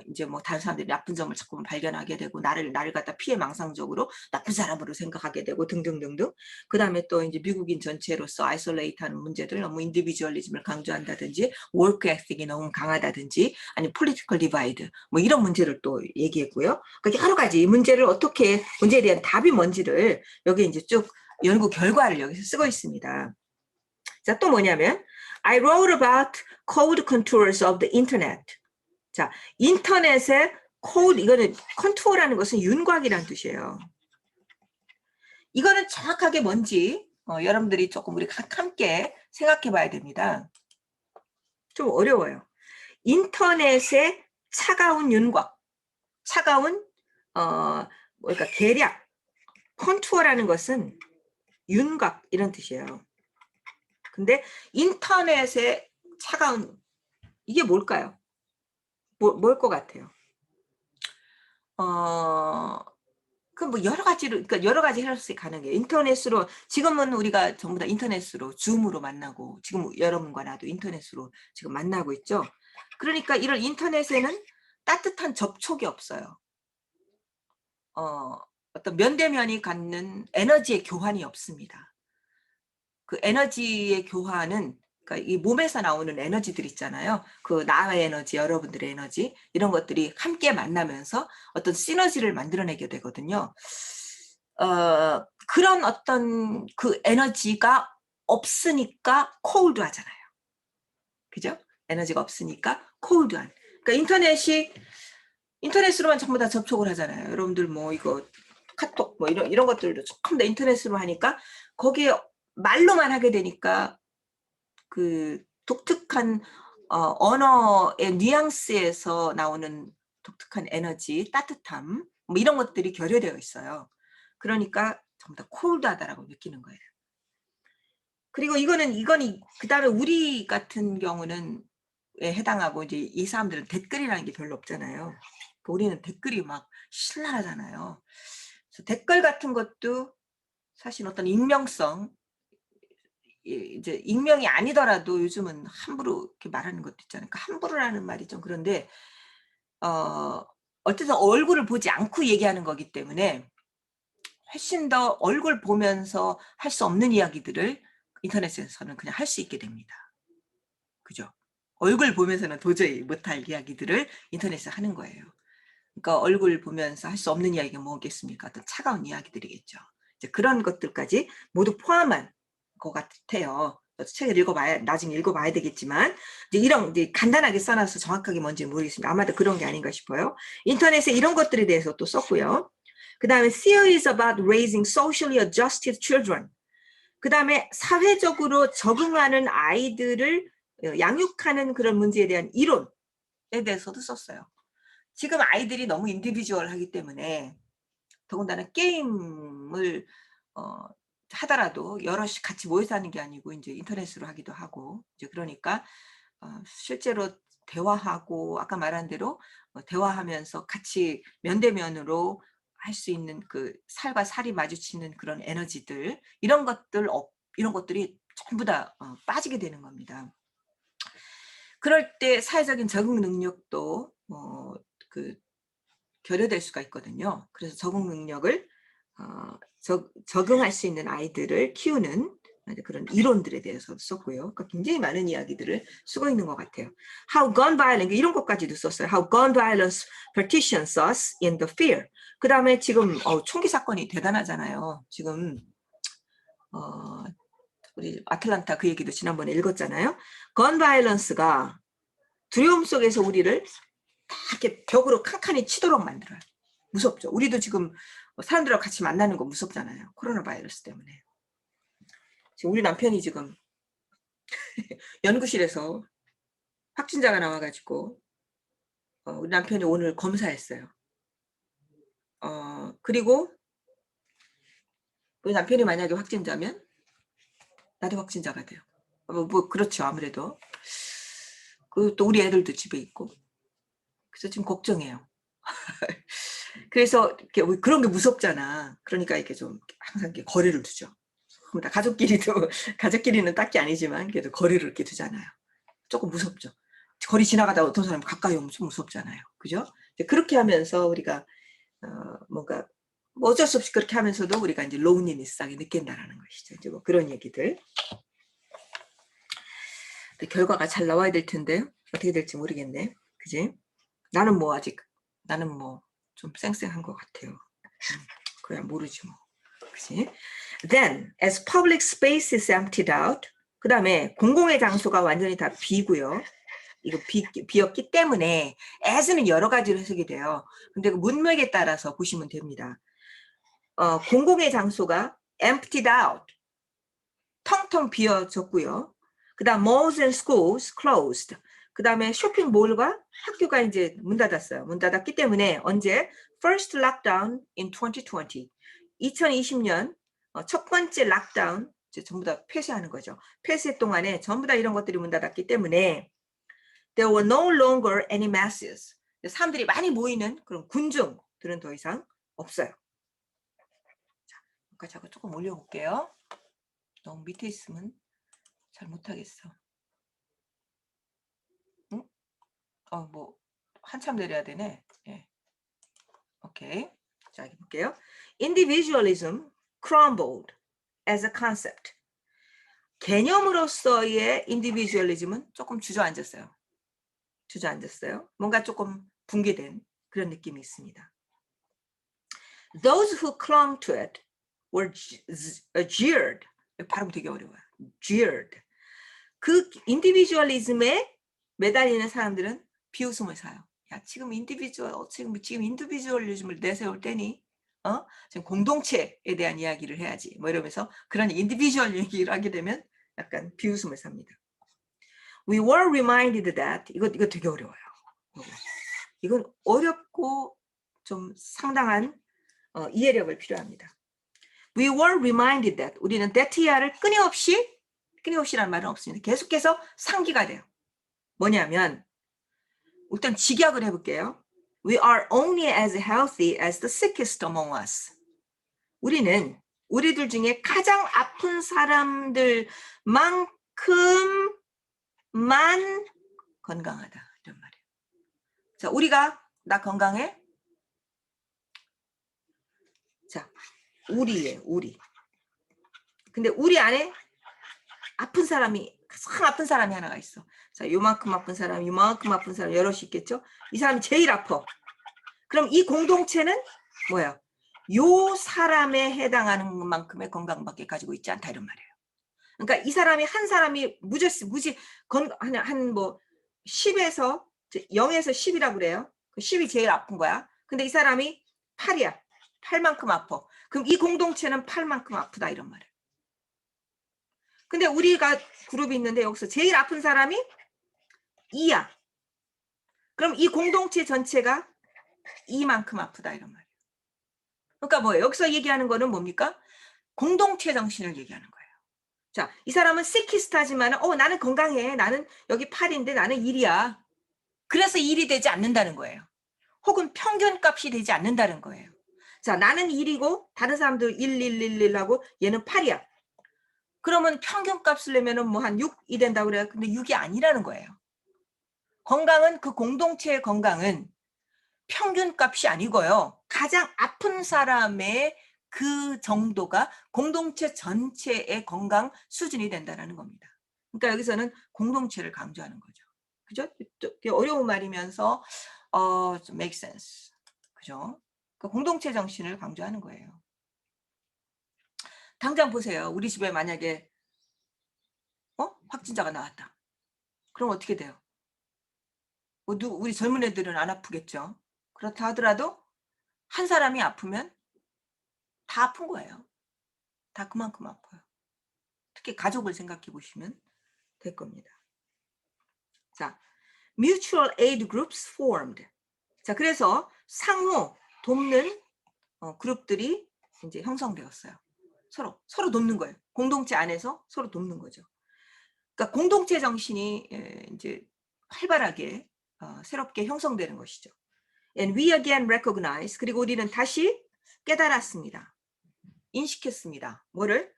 S1: 이제 뭐 다른 사람들이 나쁜 점을 자꾸 발견하게 되고, 나를 갖다 피해 망상적으로 나쁜 사람으로 생각하게 되고, 등등등등. 그 다음에 또 이제 미국인 전체로서 아이솔레이트 하는 문제들, 너무 인디비주얼리즘을 강조한다든지, 워크 에틱이 너무 강하다든지, 아니면 폴리티컬 디바이드, 뭐 이런 문제를 또 얘기했고요. 그러니까 여러 가지 문제를 어떻게, 문제에 대한 답이 뭔지를 여기 이제 쭉 연구 결과를 여기서 쓰고 있습니다. 자, 또 뭐냐면 I wrote about code contours of the internet. 자, 인터넷의 코드, 이거는 컨투어라는 것은 윤곽이라는 뜻이에요. 이거는 정확하게 뭔지 여러분들이 조금 우리 함께 생각해 봐야 됩니다. 좀 어려워요. 인터넷의 차가운 윤곽, 차가운 그러니까 계략, 컨투어라는 것은 윤곽 이런 뜻이에요. 근데 인터넷의 차가운 이게 뭘까요? 뭘 것 같아요? 그 뭐 여러 가지로 그러니까 여러 가지 해석이 가능해요. 인터넷으로 지금은 우리가 전부 다 인터넷으로 줌으로 만나고 지금 여러분과 나도 인터넷으로 지금 만나고 있죠. 그러니까 이런 인터넷에는 따뜻한 접촉이 없어요. 어떤 면대면이 갖는 에너지의 교환이 없습니다. 그 에너지의 교환은 그러니까 이 몸에서 나오는 에너지들 있잖아요. 그 나의 에너지, 여러분들의 에너지 이런 것들이 함께 만나면서 어떤 시너지를 만들어내게 되거든요. 그런 어떤 그 에너지가 없으니까 콜드하잖아요. 그죠? 에너지가 없으니까 콜드한. 그러니까 인터넷으로만 전부 다 접촉을 하잖아요. 여러분들 뭐 이거 카톡 뭐 이런 것들도 전부 다 인터넷으로 하니까 거기에 말로만 하게 되니까 그 독특한 언어의 뉘앙스에서 나오는 독특한 에너지, 따뜻함 뭐 이런 것들이 결여되어 있어요. 그러니까 전부 다 콜드하다라고 느끼는 거예요. 그리고 이거는 그다음에 우리 같은 경우는 해당하고 이제 이 사람들은 댓글이라는 게 별로 없잖아요. 우리는 댓글이 막 신랄하잖아요. 그래서 댓글 같은 것도 사실 어떤 익명성 이제 익명이 아니더라도 요즘은 함부로 이렇게 말하는 것도 있잖아요. 그러니까 함부로라는 말이 좀 그런데 어쨌든 얼굴을 보지 않고 얘기하는 거기 때문에 훨씬 더 얼굴 보면서 할 수 없는 이야기들을 인터넷에서는 그냥 할 수 있게 됩니다. 그죠? 얼굴 보면서는 도저히 못할 이야기들을 인터넷에서 하는 거예요. 그러니까 얼굴 보면서 할 수 없는 이야기가 뭐겠습니까? 어떤 차가운 이야기들이겠죠. 이제 그런 것들까지 모두 포함한 것 같아요. 책을 나중에 읽어봐야 되겠지만, 이제 간단하게 써놔서 정확하게 뭔지 모르겠습니다. 아마도 그런 게 아닌가 싶어요. 인터넷에 이런 것들에 대해서 또 썼고요. 그 다음에 theories about raising socially adjusted children. 그 다음에 사회적으로 적응하는 아이들을 양육하는 그런 문제에 대한 이론에 대해서도 썼어요. 지금 아이들이 너무 인디비주얼하기 때문에 더군다나 게임을 하더라도 여럿이 같이 모여서 하는 게 아니고 이제 인터넷으로 하기도 하고 이제 그러니까 실제로 대화하고 아까 말한 대로 대화하면서 같이 면대면으로 할 수 있는 그 살과 살이 마주치는 그런 에너지들 이런 것들이 전부 다 빠지게 되는 겁니다. 그럴 때 사회적인 적응 능력도 그 결여될 수가 있거든요. 그래서 적응 능력을 적응할 수 있는 아이들을 키우는 그런 이론들에 대해서 썼고요. 그러니까 굉장히 많은 이야기들을 쓰고 있는 것 같아요. How gun violence 이런 것까지도 썼어요. How gun violence partitions us in the fear. 그 다음에 지금 총기 사건이 대단하잖아요. 지금 우리 아틀란타 그 얘기도 지난번에 읽었잖아요. 건 바이런스가 두려움 속에서 우리를 다 이렇게 벽으로 칸칸이 치도록 만들어요. 무섭죠. 우리도 지금 사람들하고 같이 만나는 거 무섭잖아요. 코로나 바이러스 때문에. 지금 우리 남편이 지금 연구실에서 확진자가 나와가지고 우리 남편이 오늘 검사했어요. 그리고 우리 남편이 만약에 확진자면 나도 확진자가 돼요. 뭐 그렇죠. 아무래도. 또 우리 애들도 집에 있고. 그래서 지금 걱정해요. 그래서 이렇게 그런 게 무섭잖아. 그러니까 이렇게 좀 항상 이렇게 거리를 두죠. 가족끼리는 딱히 아니지만 그래도 거리를 이렇게 두잖아요. 조금 무섭죠. 거리 지나가다 어떤 사람 가까이 오면 좀 무섭잖아요. 그죠? 그렇게 하면서 우리가 뭔가 뭐 어쩔 수 없이 그렇게 하면서도 우리가 이제 로운리니스하게 느낀다라는 것이죠. 이제 뭐 그런 얘기들. 결과가 잘 나와야 될 텐데 어떻게 될지 모르겠네. 그지? 나는 뭐 좀 쌩쌩한 것 같아요. 그야 모르지 뭐. 그치? Then, as public space is emptied out, 그 다음에 공공의 장소가 완전히 다 비고요. 이거 비었기 때문에 as는 여러 가지로 해석이 돼요. 근데 그 문맥에 따라서 보시면 됩니다. 공공의 장소가 emptied out, 텅텅 비어졌고요. 그 다음 malls and schools closed. 그 다음에 쇼핑몰과 학교가 이제 문 닫았어요. 문 닫았기 때문에 언제? First lockdown in 2020. 2020년 첫 번째 락다운, 이제 전부 다 폐쇄하는 거죠. 폐쇄 동안에 전부 다 이런 것들이 문 닫았기 때문에 there were no longer any masses. 사람들이 많이 모이는 그런 군중들은 더 이상 없어요. 자, 제가 조금 올려볼게요. 너무 밑에 있으면 잘 못하겠어. 응? 뭐 한참 내려야 되네. 예. 오케이. 자, 여기 볼게요. Individualism crumbled as a concept. 개념으로서의 인디비주얼리즘은 조금 주저앉았어요. 뭔가 조금 붕괴된 그런 느낌이 있습니다. Those who clung to it were jeered. 발음 되게 어려워요. jeered. 그 인디비주얼리즘에 매달리는 사람들은 비웃음을 사요. 야, 지금 인디비주얼리즘을 내세울 때니? 지금 공동체에 대한 이야기를 해야지. 뭐 이러면서 그런 인디비주얼 얘기를 하게 되면 약간 비웃음을 삽니다. We were reminded that 이거 되게 어려워요. 이건 어렵고 좀 상당한 이해력을 필요합니다. We were reminded that 우리는 that야를 끊임없이라는 말은 없습니다. 계속해서 상기가 돼요. 뭐냐면 일단 직역을 해볼게요. We are only as healthy as the sickest among us. 우리는 우리들 중에 가장 아픈 사람들만큼만 건강하다 이런 말이에요. 자, 나 건강해? 자, 우리. 근데 우리 안에 가장 아픈 사람이 하나가 있어. 자, 요만큼 아픈 사람, 여럿이 있겠죠? 이 사람이 제일 아파. 그럼 이 공동체는 뭐야? 요 사람에 해당하는 만큼의 건강밖에 가지고 있지 않다 이런 말이에요. 그러니까 이 사람이 한 사람이 무지 한 뭐 10에서 0에서 10이라고 그래요. 10이 제일 아픈 거야. 근데 이 사람이 8이야. 8만큼 아파. 그럼 이 공동체는 8만큼 아프다 이런 말이에요. 근데 우리가 그룹이 있는데 여기서 제일 아픈 사람이 2야. 그럼 이 공동체 전체가 이만큼 아프다 이런 말이에요. 그러니까 뭐예요? 여기서 얘기하는 거는 뭡니까? 공동체 정신을 얘기하는 거예요. 자, 이 사람은 시키스트하지만 나는 건강해. 나는 여기 8인데 나는 1이야. 그래서 1이 되지 않는다는 거예요. 혹은 평균값이 되지 않는다는 거예요. 자, 나는 1이고 다른 사람들 1, 1, 1, 1 하고 얘는 8이야. 그러면 평균값을 내면은 뭐 한 6이 된다고 그래요. 근데 6이 아니라는 거예요. 건강은 그 공동체의 건강은 평균값이 아니고요. 가장 아픈 사람의 그 정도가 공동체 전체의 건강 수준이 된다는 겁니다. 그러니까 여기서는 공동체를 강조하는 거죠. 그죠? 어려운 말이면서 좀 make sense. 그죠? 그 공동체 정신을 강조하는 거예요. 당장 보세요. 우리 집에 만약에 확진자가 나왔다. 그럼 어떻게 돼요? 우리 젊은 애들은 안 아프겠죠. 그렇다 하더라도 한 사람이 아프면 다 아픈 거예요. 다 그만큼 아파요. 특히 가족을 생각해 보시면 될 겁니다. 자, mutual aid groups formed. 자, 그래서 상호 돕는 그룹들이 이제 형성되었어요. 서로 돕는 거예요. 공동체 안에서 서로 돕는 거죠. 그러니까 공동체 정신이 이제 활발하게 새롭게 형성되는 것이죠. And we again recognize, 그리고 우리는 다시 깨달았습니다. 인식했습니다. 뭐를?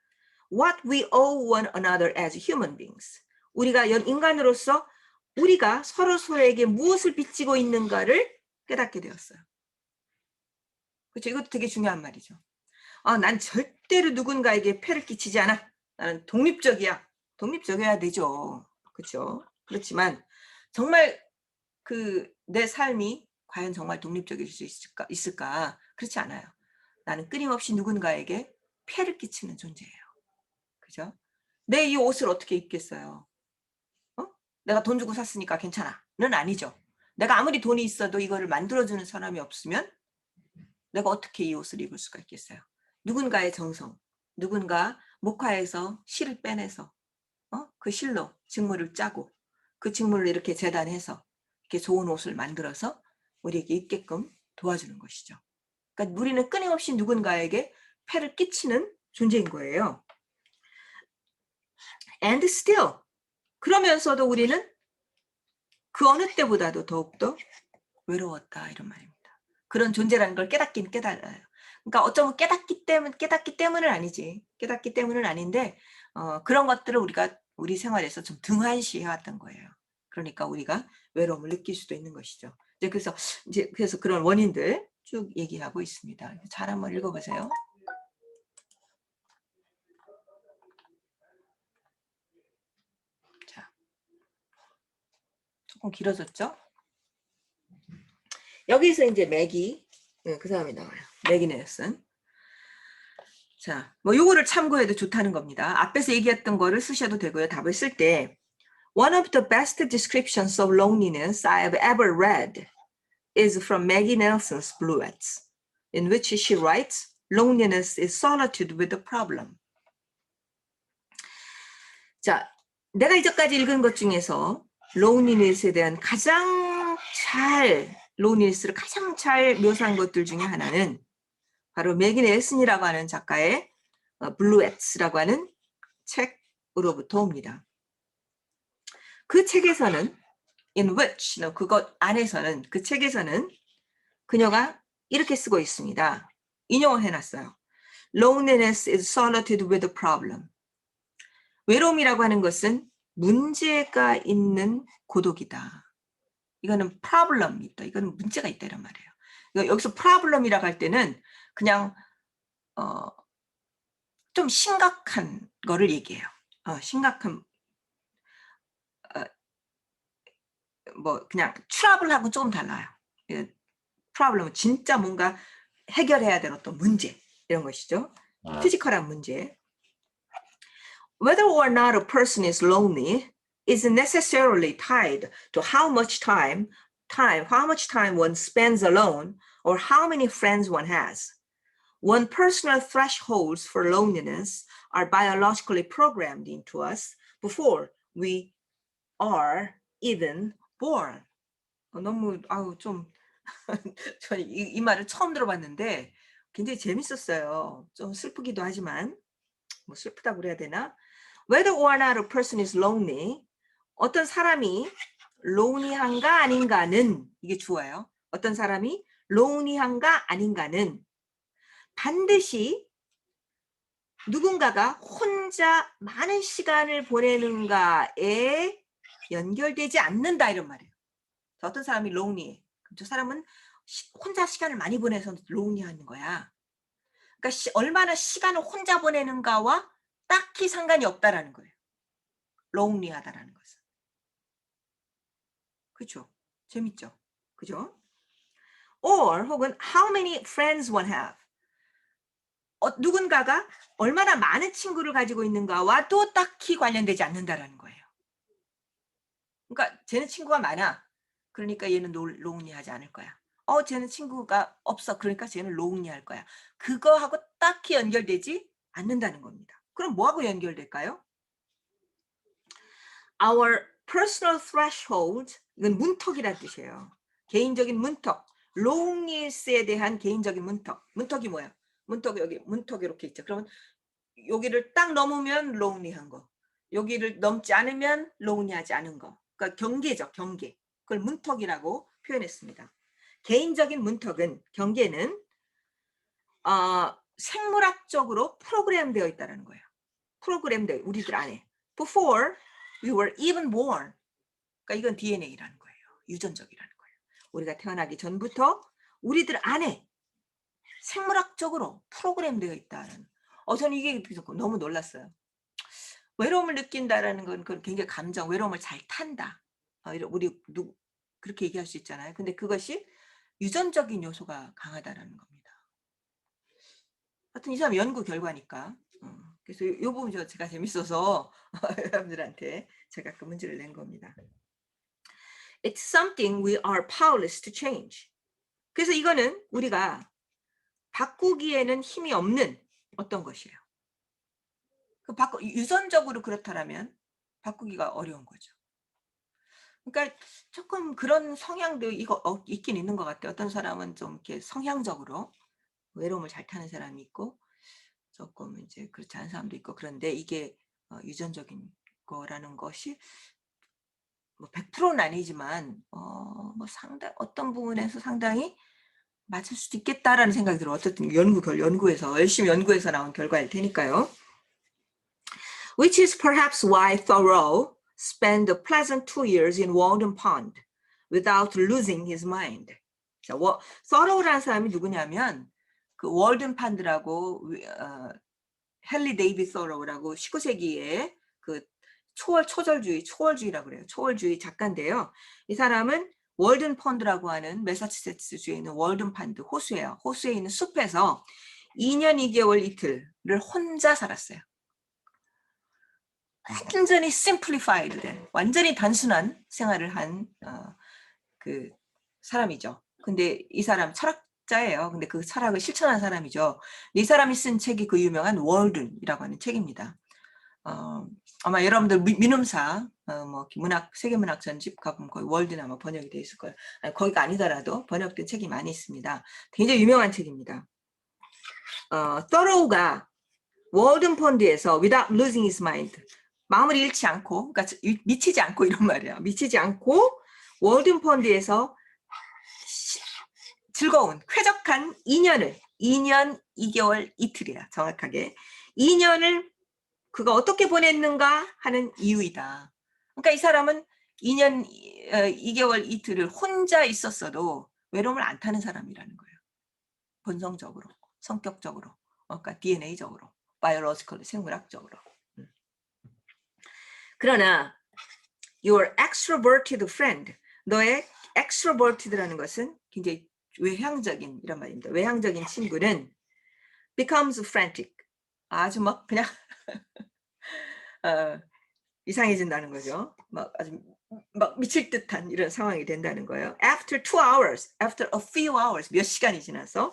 S1: What we owe one another as human beings. 우리가 인간으로서 우리가 서로에게 무엇을 빚지고 있는가를 깨닫게 되었어요. 그렇죠? 이것도 되게 중요한 말이죠. 난 절대로 누군가에게 폐를 끼치지 않아. 나는 독립적이야. 독립적이어야 되죠. 그렇죠? 그렇지만 정말 내 삶이 과연 정말 독립적일 수 있을까? 그렇지 않아요. 나는 끊임없이 누군가에게 폐를 끼치는 존재예요. 그죠? 내 이 옷을 어떻게 입겠어요? 내가 돈 주고 샀으니까 괜찮아.는 아니죠. 내가 아무리 돈이 있어도 이거를 만들어주는 사람이 없으면 내가 어떻게 이 옷을 입을 수가 있겠어요? 누군가의 정성, 누군가 목화에서 실을 빼내서 그 실로 직물을 짜고 그 직물을 이렇게 재단해서 이렇게 좋은 옷을 만들어서 우리에게 입게끔 도와주는 것이죠. 그러니까 우리는 끊임없이 누군가에게 폐를 끼치는 존재인 거예요. And still, 그러면서도 우리는 그 어느 때보다도 더욱더 외로웠다 이런 말입니다. 그런 존재라는 걸 깨닫긴 깨달아요. 그러니까 어쩌면 깨닫기 때문은 아니지. 깨닫기 때문은 아닌데 그런 것들을 우리가 우리 생활에서 좀 등한시해 왔던 거예요. 그러니까 우리가 외로움을 느낄 수도 있는 것이죠. 그래서 그런 원인들 쭉 얘기하고 있습니다. 잘 한번 읽어보세요. 자, 조금 길어졌죠? 여기서 이제 맥이 그 다음에 나와요. 맥이 넬슨. 자, 뭐 요거를 참고해도 좋다는 겁니다. 앞에서 얘기했던 거를 쓰셔도 되고요. 답을 쓸 때 One of the best descriptions of loneliness I have ever read is from Maggie Nelson's Bluets, in which she writes, Loneliness is solitude with a problem. 자, 내가 이제까지 읽은 것 중에서 loneliness에 대한 loneliness를 가장 잘 묘사한 것들 중에 하나는 바로 맥기 넬슨이라고 하는 작가의 블루엣스라고 하는 책으로부터 옵니다. 그 책에서는 in which, 그것 안에서는 그 책에서는 그녀가 이렇게 쓰고 있습니다. 인용을 해놨어요. Loneliness is solitude with a problem. 외로움이라고 하는 것은 문제가 있는 고독이다. 이거는 problem이 있다. 이거는 문제가 있다 이런 말이에요. 여기서 problem이라고 할 때는 그냥 좀 심각한 거를 얘기해요. 심각한 뭐 그냥 트러블하고 조금 달라요. 프로블럼은 진짜 뭔가 해결해야 될 어떤 문제 이런 것이죠. 피지컬한 문제. Whether or not a person is lonely is necessarily tied to how much time one spends alone or how many friends one has. When personal thresholds for loneliness are biologically programmed into us before we are even born. 너무 좀 저는 이 말을 처음 들어봤는데 굉장히 재밌었어요. 좀 슬프기도 하지만 뭐 슬프다고 그래야 되나? Whether or not a person is lonely, 어떤 사람이 lonely한가 아닌가는 이게 주어예요. 어떤 사람이 lonely한가 아닌가는 반드시 누군가가 혼자 많은 시간을 보내는가에 연결되지 않는다 이런 말이에요. 어떤 사람이 lonely해. 그럼 저 사람은 혼자 시간을 많이 보내서 lonely하는 거야. 그러니까 얼마나 시간을 혼자 보내는가와 딱히 상관이 없다라는 거예요. lonely하다라는 것은. 그렇죠? 재밌죠? 그죠? Or 혹은 how many friends one have. 누군가가 얼마나 많은 친구를 가지고 있는가와 또 딱히 관련되지 않는다라는 거예요. 그러니까 쟤는 친구가 많아. 그러니까 얘는 lonely하지 않을 거야. 쟤는 친구가 없어. 그러니까 쟤는 lonely할 거야. 그거하고 딱히 연결되지 않는다는 겁니다. 그럼 뭐하고 연결될까요? Our personal threshold, 이건 문턱이란 뜻이에요. 개인적인 문턱. loneliness에 대한 개인적인 문턱. 문턱이 뭐야? 문턱 여기 문턱 이렇게 있죠. 그러면 여기를 딱 넘으면 lonely한 거. 여기를 넘지 않으면 lonely하지 않은 거. 그러니까 경계죠. 경계. 그걸 문턱이라고 표현했습니다. 개인적인 문턱은 경계는 생물학적으로 프로그램되어 있다는 거예요. 프로그램되어 우리들 안에. Before we were even born. 그러니까 이건 DNA라는 거예요. 유전적이라는 거예요. 우리가 태어나기 전부터 우리들 안에 생물학적으로 프로그램되어 있다는. 저는 이게 너무 놀랐어요. 외로움을 느낀다라는 건 굉장히 감정, 외로움을 잘 탄다. 우리 그렇게 얘기할 수 있잖아요. 근데 그것이 유전적인 요소가 강하다라는 겁니다. 하여튼 이 사람 연구 결과니까. 그래서 이 부분 제가 재밌어서 여러분들한테 제가 그 문제를 낸 겁니다. It's something we are powerless to change. 그래서 이거는 우리가 바꾸기에는 힘이 없는 어떤 것이에요. 유전적으로 그렇다면 바꾸기가 어려운 거죠. 그러니까 조금 그런 성향도 있긴 있는 것 같아요. 어떤 사람은 좀 이렇게 성향적으로 외로움을 잘 타는 사람이 있고 조금 이제 그렇지 않은 사람도 있고 그런데 이게 유전적인 거라는 것이 뭐 100%는 아니지만 뭐 어떤 부분에서 상당히 맞을 수도 있겠다라는 생각이 들어요. 어쨌든 연구에서 열심히 연구해서 나온 결과일 테니까요. Which is perhaps why Thoreau spent the pleasant 2 years in Walden Pond without losing his mind. 자, Thoreau라는 사람이 누구냐면 그 월든 판드라고 헨리 데이비드 소로우라고 19세기에 그 초월주의라고 그래요. 초월주의 작가인데요. 이 사람은 월든 펀드라고 하는 매사추세츠주에 있는 월든 펀드 호수예요. 호수에 있는 숲에서 2년 2개월 이틀을 혼자 살았어요. 완전히 simplified 된, 완전히 단순한 생활을 한 그 사람이죠. 근데 이 사람 철학자예요. 근데 그 철학을 실천한 사람이죠. 이 사람이 쓴 책이 그 유명한 월든이라고 하는 책입니다. 아마 여러분들 민음사 뭐 세계문학 전집 가보면 거의 월든 아마 번역이 돼 있을 거예요. 아니, 거기가 아니더라도 번역된 책이 많이 있습니다. 굉장히 유명한 책입니다. thorough가 월든 펀드에서 without losing his mind 마음을 잃지 않고, 그러니까 미치지 않고 이런 말이야. 미치지 않고 월든 펀드에서 즐거운 쾌적한 2년 2개월 이틀이야. 정확하게 2년을 그가 어떻게 보냈는가 하는 이유이다. 그러니까 이 사람은 2년 2개월 이틀을 혼자 있었어도 외로움을 안 타는 사람이라는 거예요. 본성적으로, 성격적으로, 그러니까 DNA적으로, biological, 생물학적으로. 그러나 your extroverted friend, 너의 extroverted라는 것은 굉장히 외향적인 이런 말입니다. 외향적인 친구는 becomes frantic. 아주 막 그냥 이상해진다는 거죠. 막 미칠 듯한 이런 상황이 된다는 거예요. After a few hours, 몇 시간이 지나서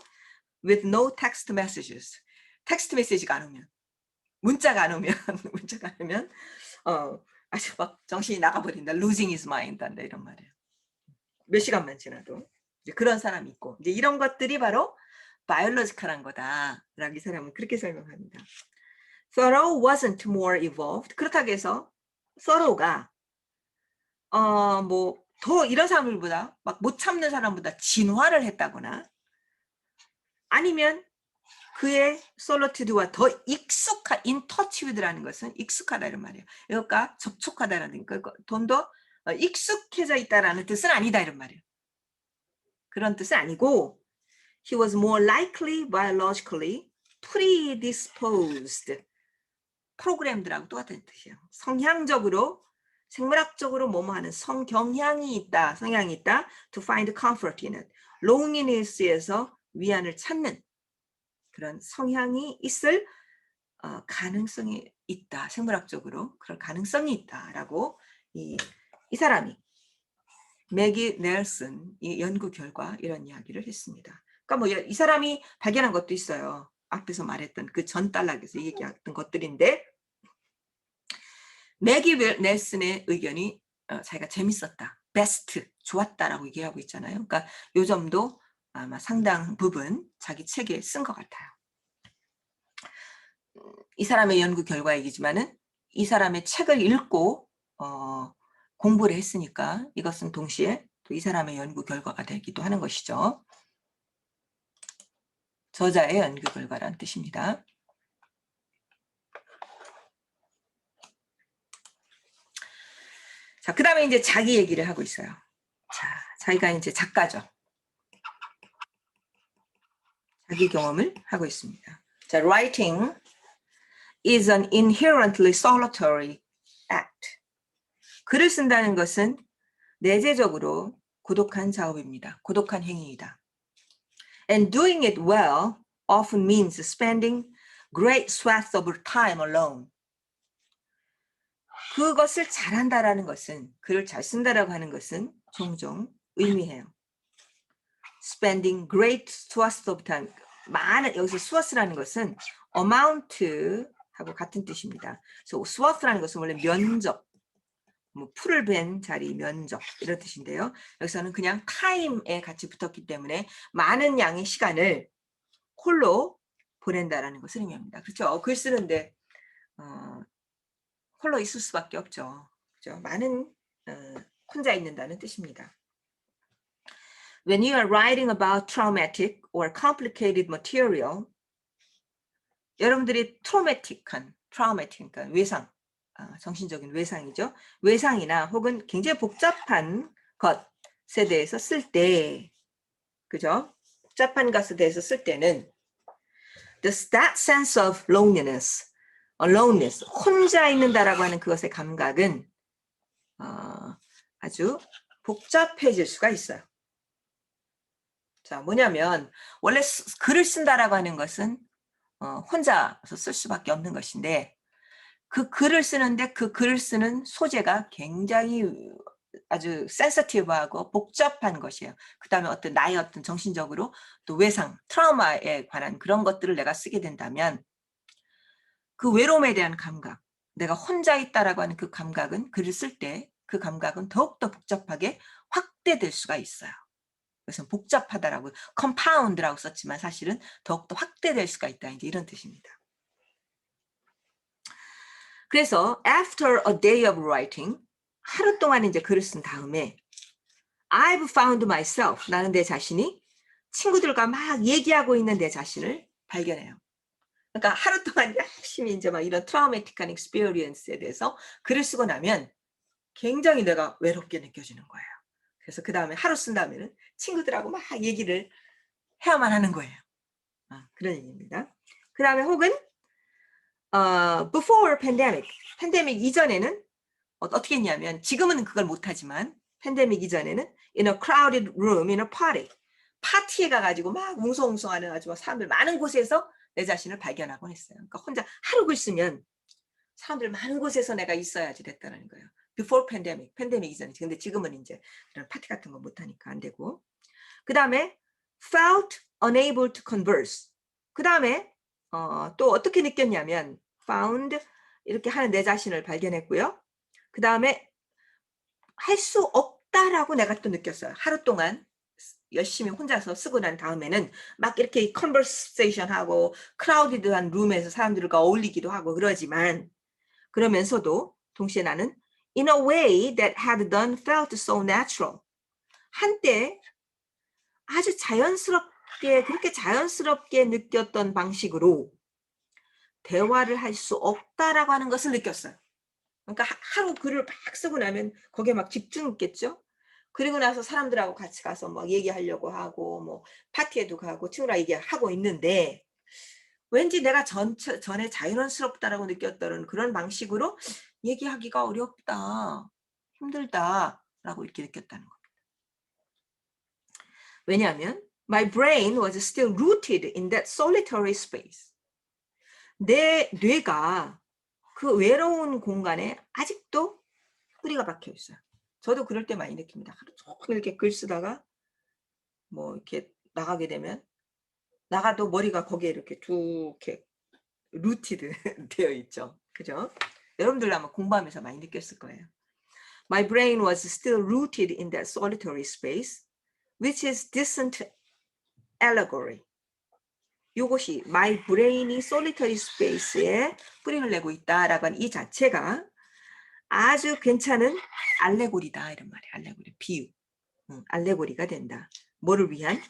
S1: with no text messages. 텍스트 메시지가 안 오면, 문자가 안 오면 아주 막 정신이 나가버린다. losing his mind 한다 이런 말이에요. 몇 시간만 지나도. 이제 그런 사람이 있고 이제 이런 것들이 바로 바이올로지컬한 거다라고 이 사람은 그렇게 설명합니다. Thoreau wasn't more evolved. 그렇다고 해서 Thoreau가 뭐 더 이런 사람들보다 막 못 참는 사람보다 진화를 했다거나 아니면 그의 솔로투드와 더 익숙한 in touch with라는 것은 익숙하다 이런 말이에요. 그러니까 접촉하다라는 거, 좀 더 익숙해져 있다라는 뜻은 아니다 이런 말이에요. 그런 뜻은 아니고 he was more likely biologically predisposed. 프로그램들하고 똑같은 뜻이에요. 성향적으로 생물학적으로 뭐뭐 하는 성경향이 있다, 성향이 있다. To find comfort in it. loneliness에서 위안을 찾는 그런 성향이 있을 가능성이 있다. 생물학적으로 그럴 가능성이 있다라고 이 사람이 매기 넬슨 이 연구 결과 이런 이야기를 했습니다. 그러니까 뭐 이 사람이 발견한 것도 있어요. 앞에서 말했던 그 전 단락에서 얘기했던 것들인데 매기 넬슨의 의견이 자기가 재밌었다, 베스트, 좋았다라고 얘기하고 있잖아요. 그러니까 요 점도 아마 상당 부분 자기 책에 쓴 것 같아요. 이 사람의 연구 결과이지만은 이 사람의 책을 읽고 공부를 했으니까 이것은 동시에 또 이 사람의 연구 결과가 되기도 하는 것이죠. 저자의 연구 결과란 뜻입니다. 자, 그 다음에 이제 자기 얘기를 하고 있어요. 자, 자기가 이제 작가죠. 자기 경험을 하고 있습니다. 자, writing is an inherently solitary act. 글을 쓴다는 것은 내재적으로 고독한 작업입니다. 고독한 행위이다. And doing it well often means spending great swaths of time alone. 그것을 잘한다라는 것은, 글을 잘 쓴다라고 하는 것은 종종 의미해요. Spending great swaths of time. 많은, 여기서 swath라는 것은 amount하고 같은 뜻입니다. 그래서 swath라는 것은 원래 면적, 뭐 풀을 벤 자리, 면적 이런 뜻인데요. 여기서는 그냥 time에 같이 붙었기 때문에 많은 양의 시간을 홀로 보낸다라는 것을 의미합니다. 그렇죠? 글 쓰는데 홀로 있을 수밖에 없죠. 그렇죠? 많은 혼자 있는다는 뜻입니다. When you are writing about traumatic or complicated material, 여러분들이 traumatic한, 그러니까 외상, 정신적인 외상이죠. 외상이나 혹은 굉장히 복잡한 것에 대해서 쓸 때, 그죠? 복잡한 것에 대해서 쓸 때는 that sense of loneliness, aloneness, 혼자 있는다라고 하는 그것의 감각은 아주 복잡해질 수가 있어요. 자, 뭐냐면 원래 글을 쓴다라고 하는 것은 혼자서 쓸 수밖에 없는 것인데 그 글을 쓰는데 그 글을 쓰는 소재가 굉장히 아주 센서티브하고 복잡한 것이에요. 그 다음에 어떤 나의 어떤 정신적으로 또 외상, 트라우마에 관한 그런 것들을 내가 쓰게 된다면 그 외로움에 대한 감각, 내가 혼자 있다라고 하는 그 감각은 글을 쓸 때 그 감각은 더욱더 복잡하게 확대될 수가 있어요. 그래서 복잡하다라고 compound라고 썼지만 사실은 더욱더 확대될 수가 있다. 이제 이런 뜻입니다. 그래서 after a day of writing, 하루 동안 이제 글을 쓴 다음에 I've found myself, 나는 내 자신이 친구들과 막 얘기하고 있는 내 자신을 발견해요. 그러니까 하루 동안 열심히 이제 막 이런 트라우마틱한 experience에 대해서 글을 쓰고 나면 굉장히 내가 외롭게 느껴지는 거예요. 그래서 그 다음에 하루 쓴 다음에는 친구들하고 막 얘기를 해야만 하는 거예요. 그런 얘기입니다. 그 다음에 혹은 before pandemic, 팬데믹 이전에는 어떻게 했냐면 지금은 그걸 못하지만 팬데믹 이전에는 in a crowded room, in a party, 파티에 가가지고 막 웅성웅성하는 아주 사람들 많은 곳에서 내 자신을 발견하곤 했어요. 그러니까 혼자 하루 글 쓰면 사람들 많은 곳에서 내가 있어야지 됐다는 거예요. Before pandemic, 팬데믹 이전에. 근데 지금은 이제 이런 파티 같은 거 못하니까 안 되고. 그 다음에 felt unable to converse. 그 다음에 또 어떻게 느꼈냐면 found 이렇게 하는 내 자신을 발견했고요. 그 다음에 할 수 없다라고 내가 또 느꼈어요. 하루 동안 열심히 혼자서 쓰고 난 다음에는 막 이렇게 컨버세이션 하고 크라우디드한 룸에서 사람들과 어울리기도 하고 그러지만 그러면서도 동시에 나는 in a way that had done felt so natural. 한때 아주 자연스럽게 그렇게 자연스럽게 느꼈던 방식으로 대화를 할 수 없다라고 하는 것을 느꼈어요. 그러니까 하루 글을 막 쓰고 나면 거기에 막 집중했겠죠. 그리고 나서 사람들하고 같이 가서 막 얘기하려고 하고 뭐 파티에도 가고 친구랑 얘기하고 있는데 왠지 내가 전에 자연스럽다라고 느꼈던 그런 방식으로 얘기하기가 어렵다, 힘들다라고 이렇게 느꼈다는 겁니다. 왜냐하면 my brain was still rooted in that solitary space. 내 뇌가 그 외로운 공간에 아직도 뿌리가 박혀 있어요. 저도 그럴 때 많이 느낍니다. 하루 종일 이렇게 글 쓰다가 뭐 이렇게 나가게 되면 나가도 머리가 거기에 이렇게 쭉 이렇게 루티드 되어 있죠. 그죠? 여러분들 아마 공부하면서 많이 느꼈을 거예요. My brain was still rooted in that solitary space, which is distant allegory. 이것이 my brain이 solitary space에 뿌리를 내고 있다라고 하는 이 자체가 아주 괜찮은 알레고리다 이런 말이에요. 알레고리, 비유. 알레고리가 된다. 뭐를 위한?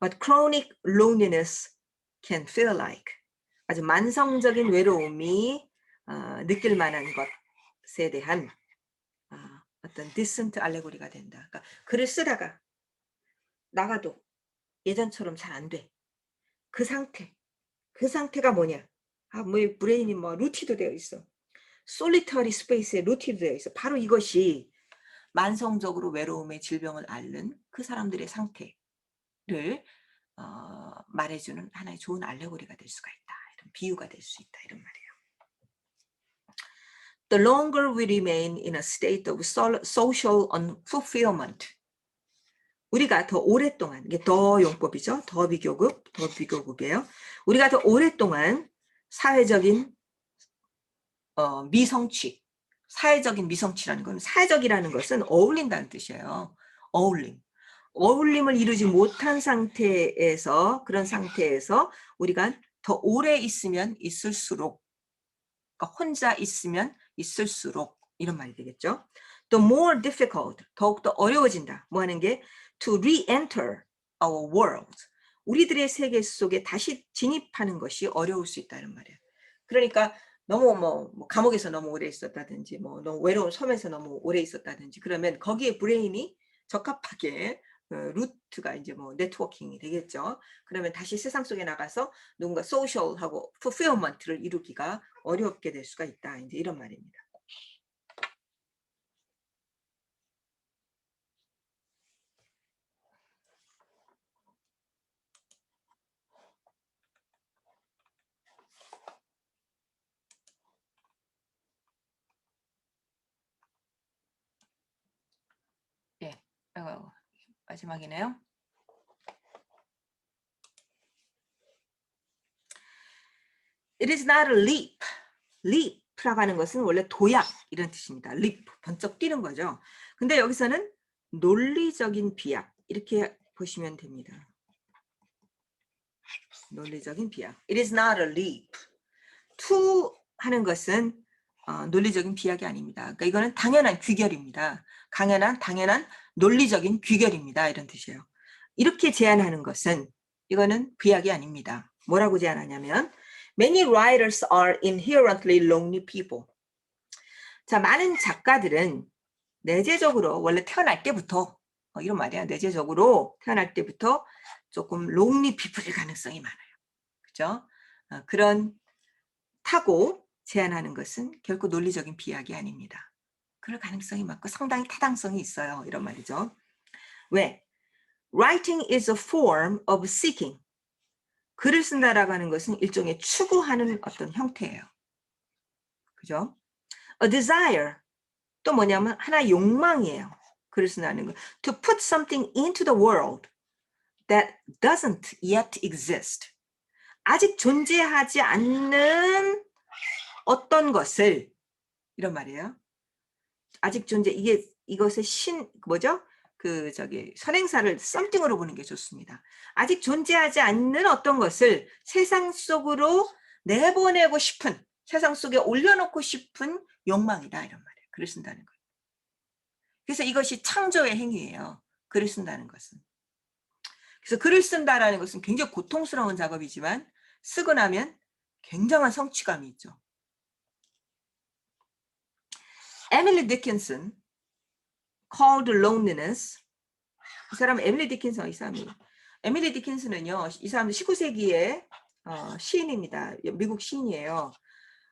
S1: What chronic loneliness can feel like. 아주 만성적인 외로움이 느낄 만한 것에 대한 어떤 distant 알레고리가 된다. 그러니까 글을 쓰다가 나가도 예전처럼 잘 안 돼. 그 상태가 뭐냐? 뭐 브레인이 뭐 루티드 되어 있어. 솔리터리 스페이스에 루티드 되어 있어. 바로 이것이 만성적으로 외로움의 질병을 앓는 그 사람들의 상태를 말해주는 하나의 좋은 알레고리가 될 수가 있다. 이런 비유가 될 수 있다. 이런 말이에요. The longer we remain in a state of social unfulfillment. 우리가 더 오랫동안, 이게 더 용법이죠. 더 비교급이에요. 우리가 더 오랫동안 사회적인 미성취, 사회적인 미성취라는 건 사회적이라는 것은 어울린다는 뜻이에요. 어울림을 이루지 못한 상태에서 그런 상태에서 우리가 더 오래 있으면 있을수록 그러니까 혼자 있으면 있을수록 이런 말이 되겠죠. The more difficult, 더욱더 어려워진다. 뭐 하는 게 to re-enter our world. 우리들의 세계 속에 다시 진입하는 것이 어려울 수 있다 이런 말이에요. 그러니까 너무 뭐 감옥에서 너무 오래 있었다든지 뭐 너무 외로운 섬에서 너무 오래 있었다든지 그러면 거기에 브레인이 적합하게 루트가 이제 뭐 네트워킹이 되겠죠. 그러면 다시 세상 속에 나가서 누군가 소셜하고 fulfillment를 이루기가 어렵게 될 수가 있다. 이제 이런 말입니다. 예, 마지막이네요. It is not a leap. leap라고 하는 것은 원래 도약 이런 뜻입니다. leap, 번쩍 뛰는 거죠. 근데 여기서는 논리적인 비약 이렇게 보시면 됩니다. 논리적인 비약. It is not a leap. to 하는 것은 논리적인 비약이 아닙니다. 그러니까 이거는 당연한 귀결입니다. 당연한 논리적인 귀결입니다. 이런 뜻이에요. 이렇게 제안하는 것은 이거는 비약이 아닙니다. 뭐라고 제안하냐면 Many writers are inherently lonely people. 자, 많은 작가들은 내재적으로 원래 태어날 때부터 이런 말이야. 내재적으로 태어날 때부터 조금 lonely people일 가능성이 많아요. 그죠? 그런 타고 제안하는 것은 결코 논리적인 비약이 아닙니다. 그럴 가능성이 많고 상당히 타당성이 있어요. 이런 말이죠. 왜? Writing is a form of seeking. 글을 쓴다라고 하는 것은 일종의 추구하는 어떤 형태예요. 그죠? A desire. 또 뭐냐면 하나의 욕망이에요. 글을 쓴다는 거. To put something into the world that doesn't yet exist. 아직 존재하지 않는 어떤 것을 이런 말이에요. 아직 이것의 뭐죠? 선행사를 썸띵으로 보는 게 좋습니다. 아직 존재하지 않는 어떤 것을 세상 속으로 내보내고 싶은, 세상 속에 올려놓고 싶은 욕망이다 이런 말이에요. 글을 쓴다는 것. 그래서 이것이 창조의 행위예요. 글을 쓴다는 것은. 그래서 글을 쓴다라는 것은 굉장히 고통스러운 작업이지만 쓰고 나면 굉장한 성취감이 있죠. 에밀리 디킨슨 called loneliness. 이 사람은 에밀리 디킨슨, 이 사람이. 에밀리 디킨슨은요, 이 사람은 19세기의 시인입니다. 미국 시인이에요.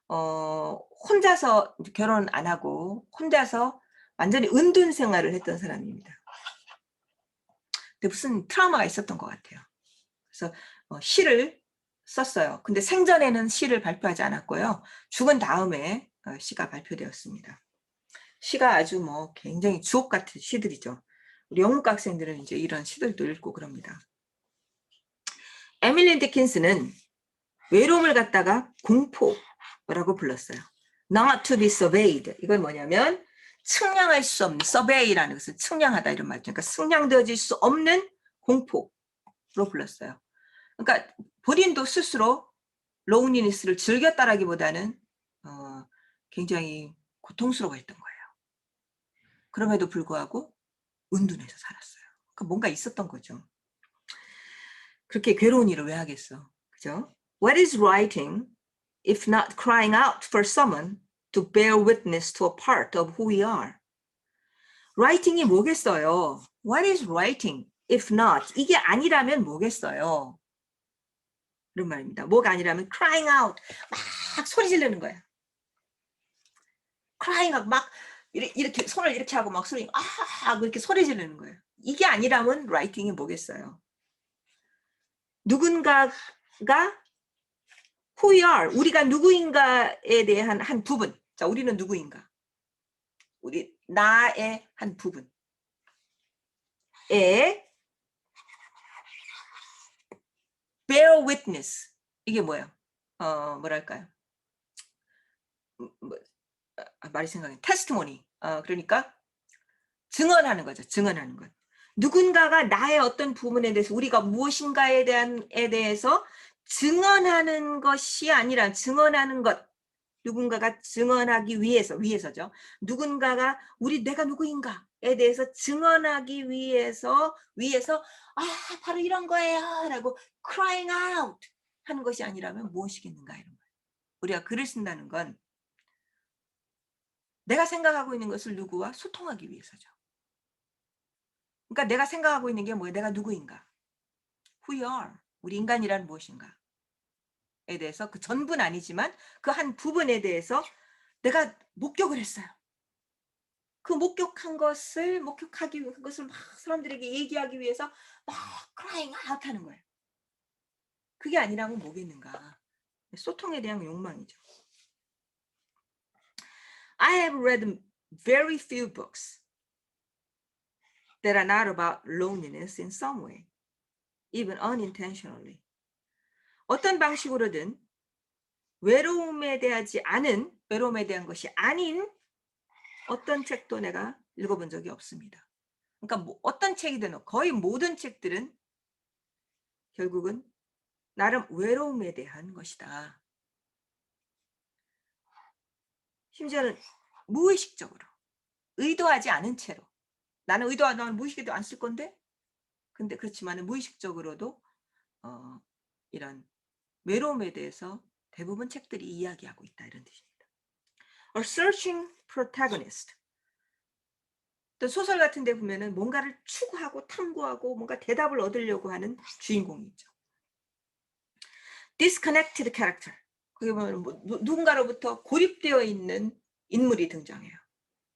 S1: 혼자서 결혼 안 하고 혼자서 완전히 은둔 생활을 했던 사람입니다. 근데 무슨 트라우마가 있었던 것 같아요. 그래서 시를 썼어요. 근데 생전에는 시를 발표하지 않았고요. 죽은 다음에 시가 발표되었습니다. 시가 아주 굉장히 주옥 같은 시들이죠. 우리 영문과 학생들은 이제 이런 시들도 읽고 그럽니다. 에밀리 디킨스는 외로움을 갖다가 공포라고 불렀어요. Not to be surveyed. 이건 뭐냐면 측량할 수 없는, survey라는 것은 측량하다 이런 말이죠. 그러니까 측량되어질 수 없는 공포로 불렀어요. 그러니까 본인도 스스로 loneliness를 즐겼다라기보다는 굉장히 고통스러워했던 거예요. 그럼에도 불구하고 은둔해서 살았어요. 그러니까 뭔가 있었던 거죠. 그렇게 괴로운 일을 왜 하겠어? 그죠? What is writing if not crying out for someone to bear witness to a part of who we are? writing이 뭐겠어요? What is writing if not? 이게 아니라면 뭐겠어요? 이런 말입니다. 뭐가 아니라면 crying out, 막 소리 지르는 거야. crying out, 막 이렇게 손을 이렇게 하고 막 소리 이렇게 소리 지르는 거예요. 이게 아니라면 writing이 뭐겠어요? 누군가가 who we are, 우리가 누구인가에 대한 한 부분. 자, 우리는 누구인가? 우리 나의 한 부분에 bear witness. 이게 뭐예요? 뭐랄까요? 말이 생각해. testimony. 그러니까 증언하는 거죠. 증언하는 것. 누군가가 나의 어떤 부분에 대해서 우리가 무엇인가에 대해서 증언하는 것이 아니라 증언하는 것. 누군가가 증언하기 위해서죠. 누군가가 내가 누구인가에 대해서 증언하기 위해서 바로 이런 거예요 라고 crying out 하는 것이 아니라면 무엇이겠는가 이런 거예요. 우리가 글을 쓴다는 건 내가 생각하고 있는 것을 누구와 소통하기 위해서죠. 그러니까 내가 생각하고 있는 게 뭐예요? 내가 누구인가? Who you are? 우리 인간이란 무엇인가? 에 대해서 그 전부는 아니지만 그 한 부분에 대해서 내가 목격을 했어요. 그 목격한 것을 막 사람들에게 얘기하기 위해서 막 crying out 하는 거예요. 그게 아니라면 뭐겠는가? 소통에 대한 욕망이죠. I have read very few books that are not about loneliness in some way, even unintentionally. 어떤 방식으로든 외로움에 대한 것이 아닌 어떤 책도 내가 읽어본 적이 없습니다. 그러니까 어떤 책이든 거의 모든 책들은 결국은 나름 외로움에 대한 것이다. 심지어는 무의식적으로 의도하지 않은 채로 나는 무의식에도 안 쓸 건데 근데 그렇지만 무의식적으로도 이런 외로움에 대해서 대부분 책들이 이야기하고 있다 이런 뜻입니다. A searching protagonist. 또 소설 같은 데 보면은 뭔가를 추구하고 탐구하고 뭔가 대답을 얻으려고 하는 주인공이 있죠. Disconnected character. 거기 보면 누군가로부터 고립되어 있는 인물이 등장해요.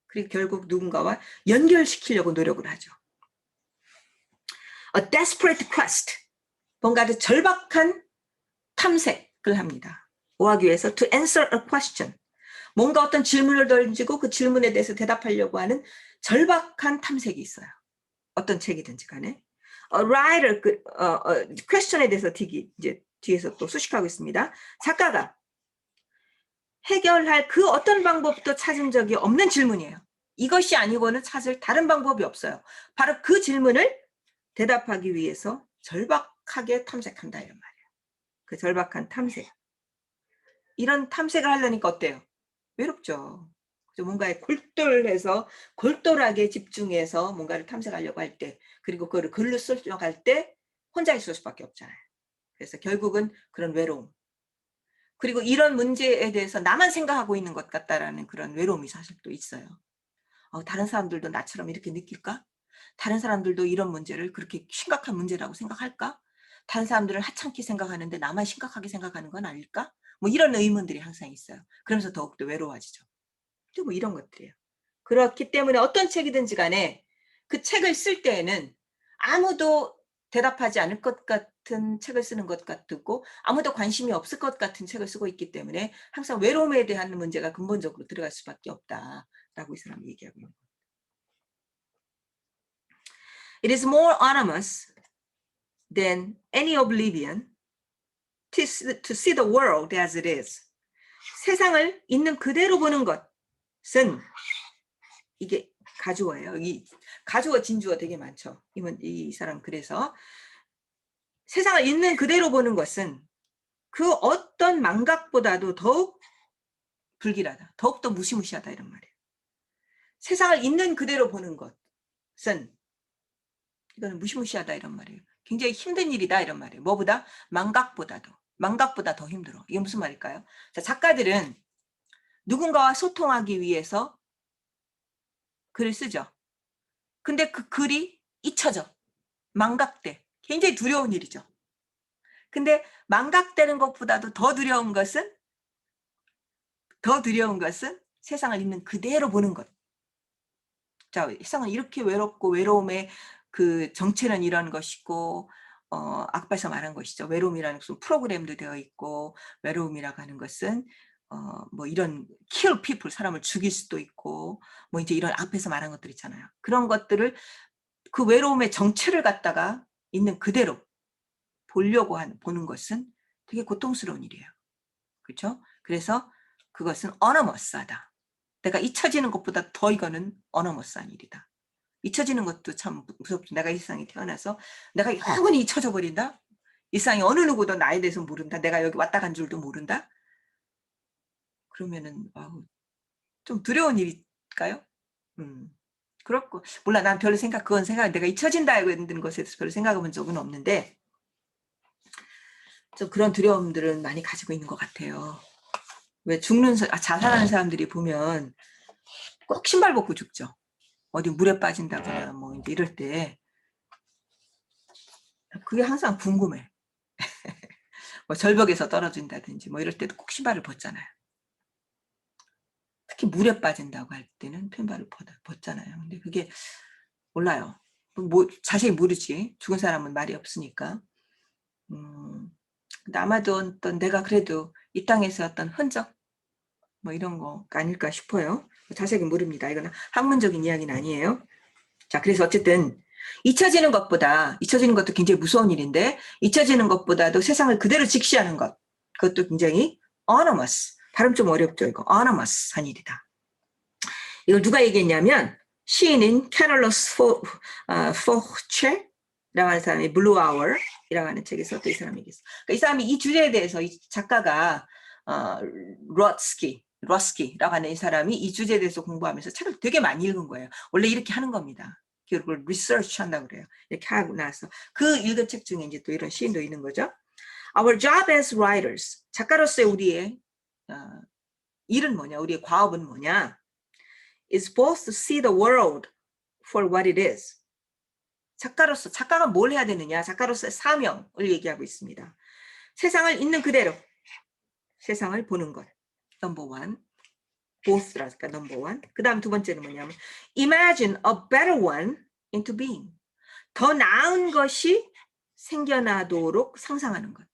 S1: 그리고 결국 누군가와 연결시키려고 노력을 하죠. A desperate quest. 뭔가 아주 절박한 탐색을 합니다. 뭐하기 위해서? To answer a question. 뭔가 어떤 질문을 던지고 그 질문에 대해서 대답하려고 하는 절박한 탐색이 있어요. 어떤 책이든지 간에. A writer, question에 대해서 이제 뒤에서 또 수식하고 있습니다. 작가가 해결할 그 어떤 방법도 찾은 적이 없는 질문이에요. 이것이 아니고는 찾을 다른 방법이 없어요. 바로 그 질문을 대답하기 위해서 절박하게 탐색한다 이런 말이에요. 그 절박한 탐색. 이런 탐색을 하려니까 어때요? 외롭죠. 뭔가에 골똘하게 집중해서 뭔가를 탐색하려고 할 때, 그리고 그거를 글로 쓰려고 할 때 혼자 있을 수밖에 없잖아요. 그래서 결국은 그런 외로움. 그리고 이런 문제에 대해서 나만 생각하고 있는 것 같다라는 그런 외로움이 사실 또 있어요. 다른 사람들도 나처럼 이렇게 느낄까? 다른 사람들도 이런 문제를 그렇게 심각한 문제라고 생각할까? 다른 사람들은 하찮게 생각하는데 나만 심각하게 생각하는 건 아닐까? 뭐 이런 의문들이 항상 있어요. 그러면서 더욱더 외로워지죠. 또 뭐 이런 것들이에요. 그렇기 때문에 어떤 책이든지 간에 그 책을 쓸 때에는 아무도 대답하지 않을 것 같은 책을 쓰는 것 같고 아무도 관심이 없을 것 같은 책을 쓰고 있기 때문에 항상 외로움에 대한 문제가 근본적으로 들어갈 수밖에 없다라고 이 사람이 얘기하고 있는 거예요. It is more anonymous than any oblivion to see the world as it is. 세상을 있는 그대로 보는 것은 이게 가주어예요. 이 가주어 진주어 되게 많죠. 이 사람 그래서 세상을 있는 그대로 보는 것은 그 어떤 망각보다도 더욱 불길하다. 더욱더 무시무시하다 이런 말이에요. 세상을 있는 그대로 보는 것은 이거는 무시무시하다 이런 말이에요. 굉장히 힘든 일이다 이런 말이에요. 뭐보다? 망각보다 더 힘들어. 이게 무슨 말일까요? 자, 작가들은 누군가와 소통하기 위해서 글을 쓰죠. 근데 그 글이 잊혀져. 망각돼. 굉장히 두려운 일이죠. 근데 망각되는 것보다도 더 두려운 것은 세상을 있는 그대로 보는 것. 자, 세상은 이렇게 외롭고 외로움의 그 정체는 이런 것이고 아까서 말한 것이죠. 외로움이라는 것은 프로그램도 되어 있고 외로움이라고 하는 것은 뭐 이런 kill people 사람을 죽일 수도 있고 뭐 이제 이런 앞에서 말한 것들 있잖아요. 그런 것들을 그 외로움의 정체를 갖다가 있는 그대로 보려고 보는 것은 되게 고통스러운 일이에요. 그렇죠? 그래서 그것은 어너머스하다. 내가 잊혀지는 것보다 더 이거는 어너머스한 일이다. 잊혀지는 것도 참 무섭죠. 내가 이 세상에 태어나서 내가 영원히 잊혀져 버린다? 이 세상에 어느 누구도 나에 대해서 모른다? 내가 여기 왔다 간 줄도 모른다? 그러면은 좀 두려운 일일까요? 그렇고 몰라. 난 별로 내가 잊혀진다고 했는 것에 대해서 별로 생각해 본 적은 없는데 좀 그런 두려움들은 많이 가지고 있는 것 같아요. 왜 자살하는 사람들이 보면 꼭 신발 벗고 죽죠. 어디 물에 빠진다거나 뭐 이제 이럴 때 그게 항상 궁금해. 뭐 절벽에서 떨어진다든지 뭐 이럴 때도 꼭 신발을 벗잖아요. 특히 물에 빠진다고 할 때는 신발을 벗잖아요. 근데 그게 몰라요. 뭐 자세히 모르지. 죽은 사람은 말이 없으니까. 근데 아마도 어떤 내가 그래도 이 땅에서 어떤 흔적 뭐 이런 거 아닐까 싶어요. 자세히 모릅니다. 이거는 학문적인 이야기는 아니에요. 자, 그래서 어쨌든 잊혀지는 것도 굉장히 무서운 일인데 잊혀지는 것보다도 세상을 그대로 직시하는 것, 그것도 굉장히 anonymous, 발음 좀 어렵죠. 이거 anonymous한 일이다. 이걸 누가 얘기했냐면 시인인 캐럴러스 포체라고 하는 사람이 블루 아워이라고 하는 책에서 또 이 사람이 얘기했어. 그러니까 이 사람이 이 주제에 대해서 이 작가가 러스키라고 하는 이 사람이 이 주제에 대해서 공부하면서 책을 되게 많이 읽은 거예요. 원래 이렇게 하는 겁니다. 그걸 리서치 한다고 그래요. 이렇게 하고 나서 그 읽은 책 중에 이제 또 이런 시인도 있는 거죠. Our job as writers, 작가로서의 우리의 일은 뭐냐, 우리의 과업은 뭐냐, is both to see the world for what it is. 작가가 뭘 해야 되느냐, 작가로서의 사명을 얘기하고 있습니다. 세상을 있는 그대로 세상을 보는 것. 넘버 원. both라니까 넘버 원. 그 다음 두 번째는 뭐냐면 imagine a better one into being. 더 나은 것이 생겨나도록 상상하는 것.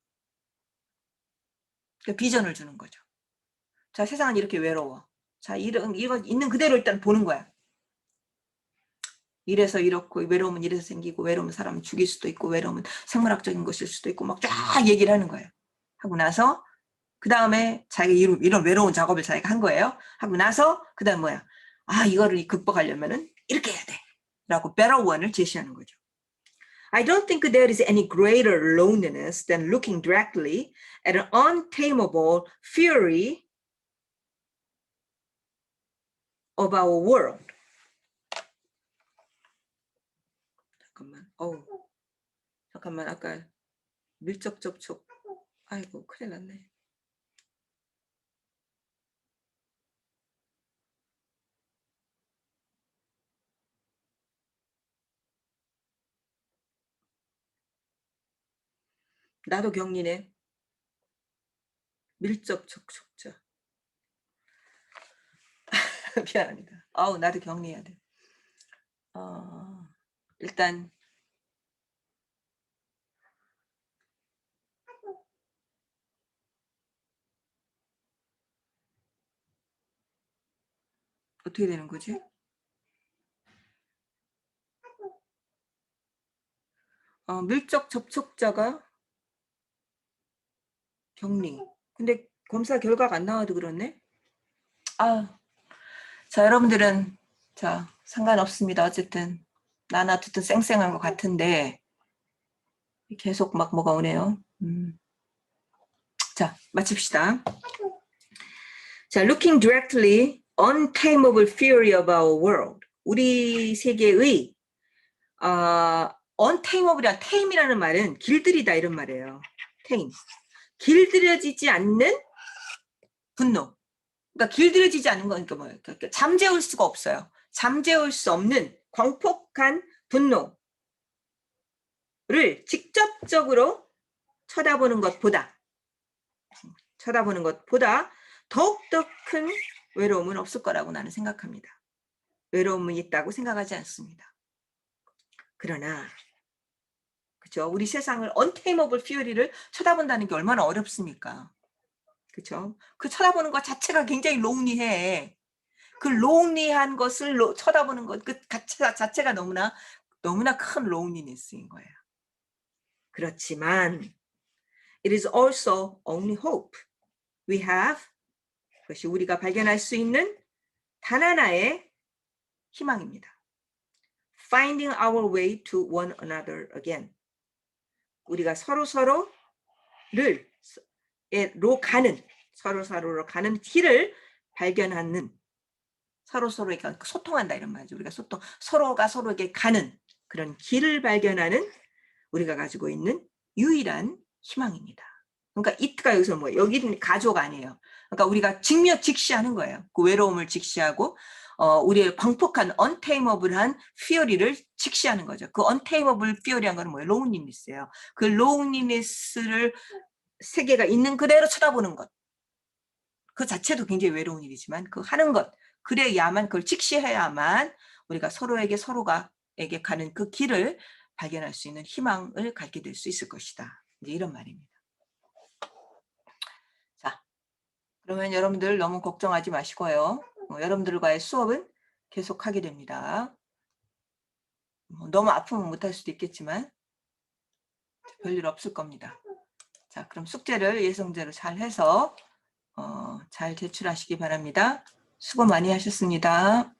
S1: 그러니까 비전을 주는 거죠. 자, 세상은 이렇게 외로워. 자, 이거 있는 그대로 일단 보는 거야. 이래서 이렇고 외로움은 이래서 생기고 외로움은 사람을 죽일 수도 있고 외로움은 생물학적인 것일 수도 있고 막 쫙 얘기를 하는 거예요. 하고 나서 그 다음에 자기가 이런 외로운 작업을 자기가 한 거예요. 하고 나서 그 다음 뭐야? 아, 이거를 극복하려면은 이렇게 해야 돼. 라고 better one을 제시하는 거죠. I don't think there is any greater loneliness than looking directly at an untamable fury of our world. 잠깐만, 아까 밀접 접촉. 아이고, 큰일 났네. 나도 격리네. 밀접 접촉자. 미안합니다. 나도 격리해야 돼. 일단 어떻게 되는 거지? 밀접 접촉자가 격리. 근데 검사 결과가 안 나와도 그렇네? 자, 여러분들은, 자, 상관없습니다. 어쨌든, 나나 두튼 쌩쌩한 것 같은데, 계속 막 뭐가 오네요. 자, 마칩시다. 자, looking directly, untamable fury of our world. 우리 세계의, untamable이란, tame이라는 말은 길들이다 이런 말이에요. tame. 길들여지지 않는 분노. 그러니까 길들여지지 않는 거니까 뭐예요? 그러니까 잠재울 수가 없어요. 잠재울 수 없는 광폭한 분노를 직접적으로 쳐다보는 것보다 더욱더 큰 외로움은 없을 거라고 나는 생각합니다. 외로움은 있다고 생각하지 않습니다. 그러나 그렇죠? 우리 세상을 untamable fury를 쳐다본다는 게 얼마나 어렵습니까? 그렇죠? 그 쳐다보는 것 자체가 굉장히 론리해. 그 론리한 것을 쳐다보는 것 그 자체가 너무나 큰 론리니스인 거예요. 그렇지만 it is also only hope. We have 그것이 우리가 발견할 수 있는 단 하나의 희망입니다. Finding our way to one another again. 우리가 서로로 가는 길을 발견하는 서로에게 소통한다 이런 말이죠. 우리가 서로가 서로에게 가는 그런 길을 발견하는 우리가 가지고 있는 유일한 희망입니다. 그러니까 it가 여기서 뭐예요? 여기는 가족 아니에요. 그러니까 우리가 직시하는 거예요. 그 외로움을 직시하고 우리의 광폭한 untamable한 fury를 직시하는 거죠. 그 untamable fury한 거는 뭐예요? loneliness예요. 그 loneliness를 세계가 있는 그대로 쳐다보는 것. 그 자체도 굉장히 외로운 일이지만 그 하는 것. 그래야만 그걸 직시해야만 우리가 서로에게 가는 그 길을 발견할 수 있는 희망을 갖게 될 수 있을 것이다. 이제 이런 말입니다. 자, 그러면 여러분들 너무 걱정하지 마시고요. 여러분들과의 수업은 계속하게 됩니다. 너무 아프면 못할 수도 있겠지만 별일 없을 겁니다. 자, 그럼 숙제를 예정대로 잘 해서 잘 제출하시기 바랍니다. 수고 많이 하셨습니다.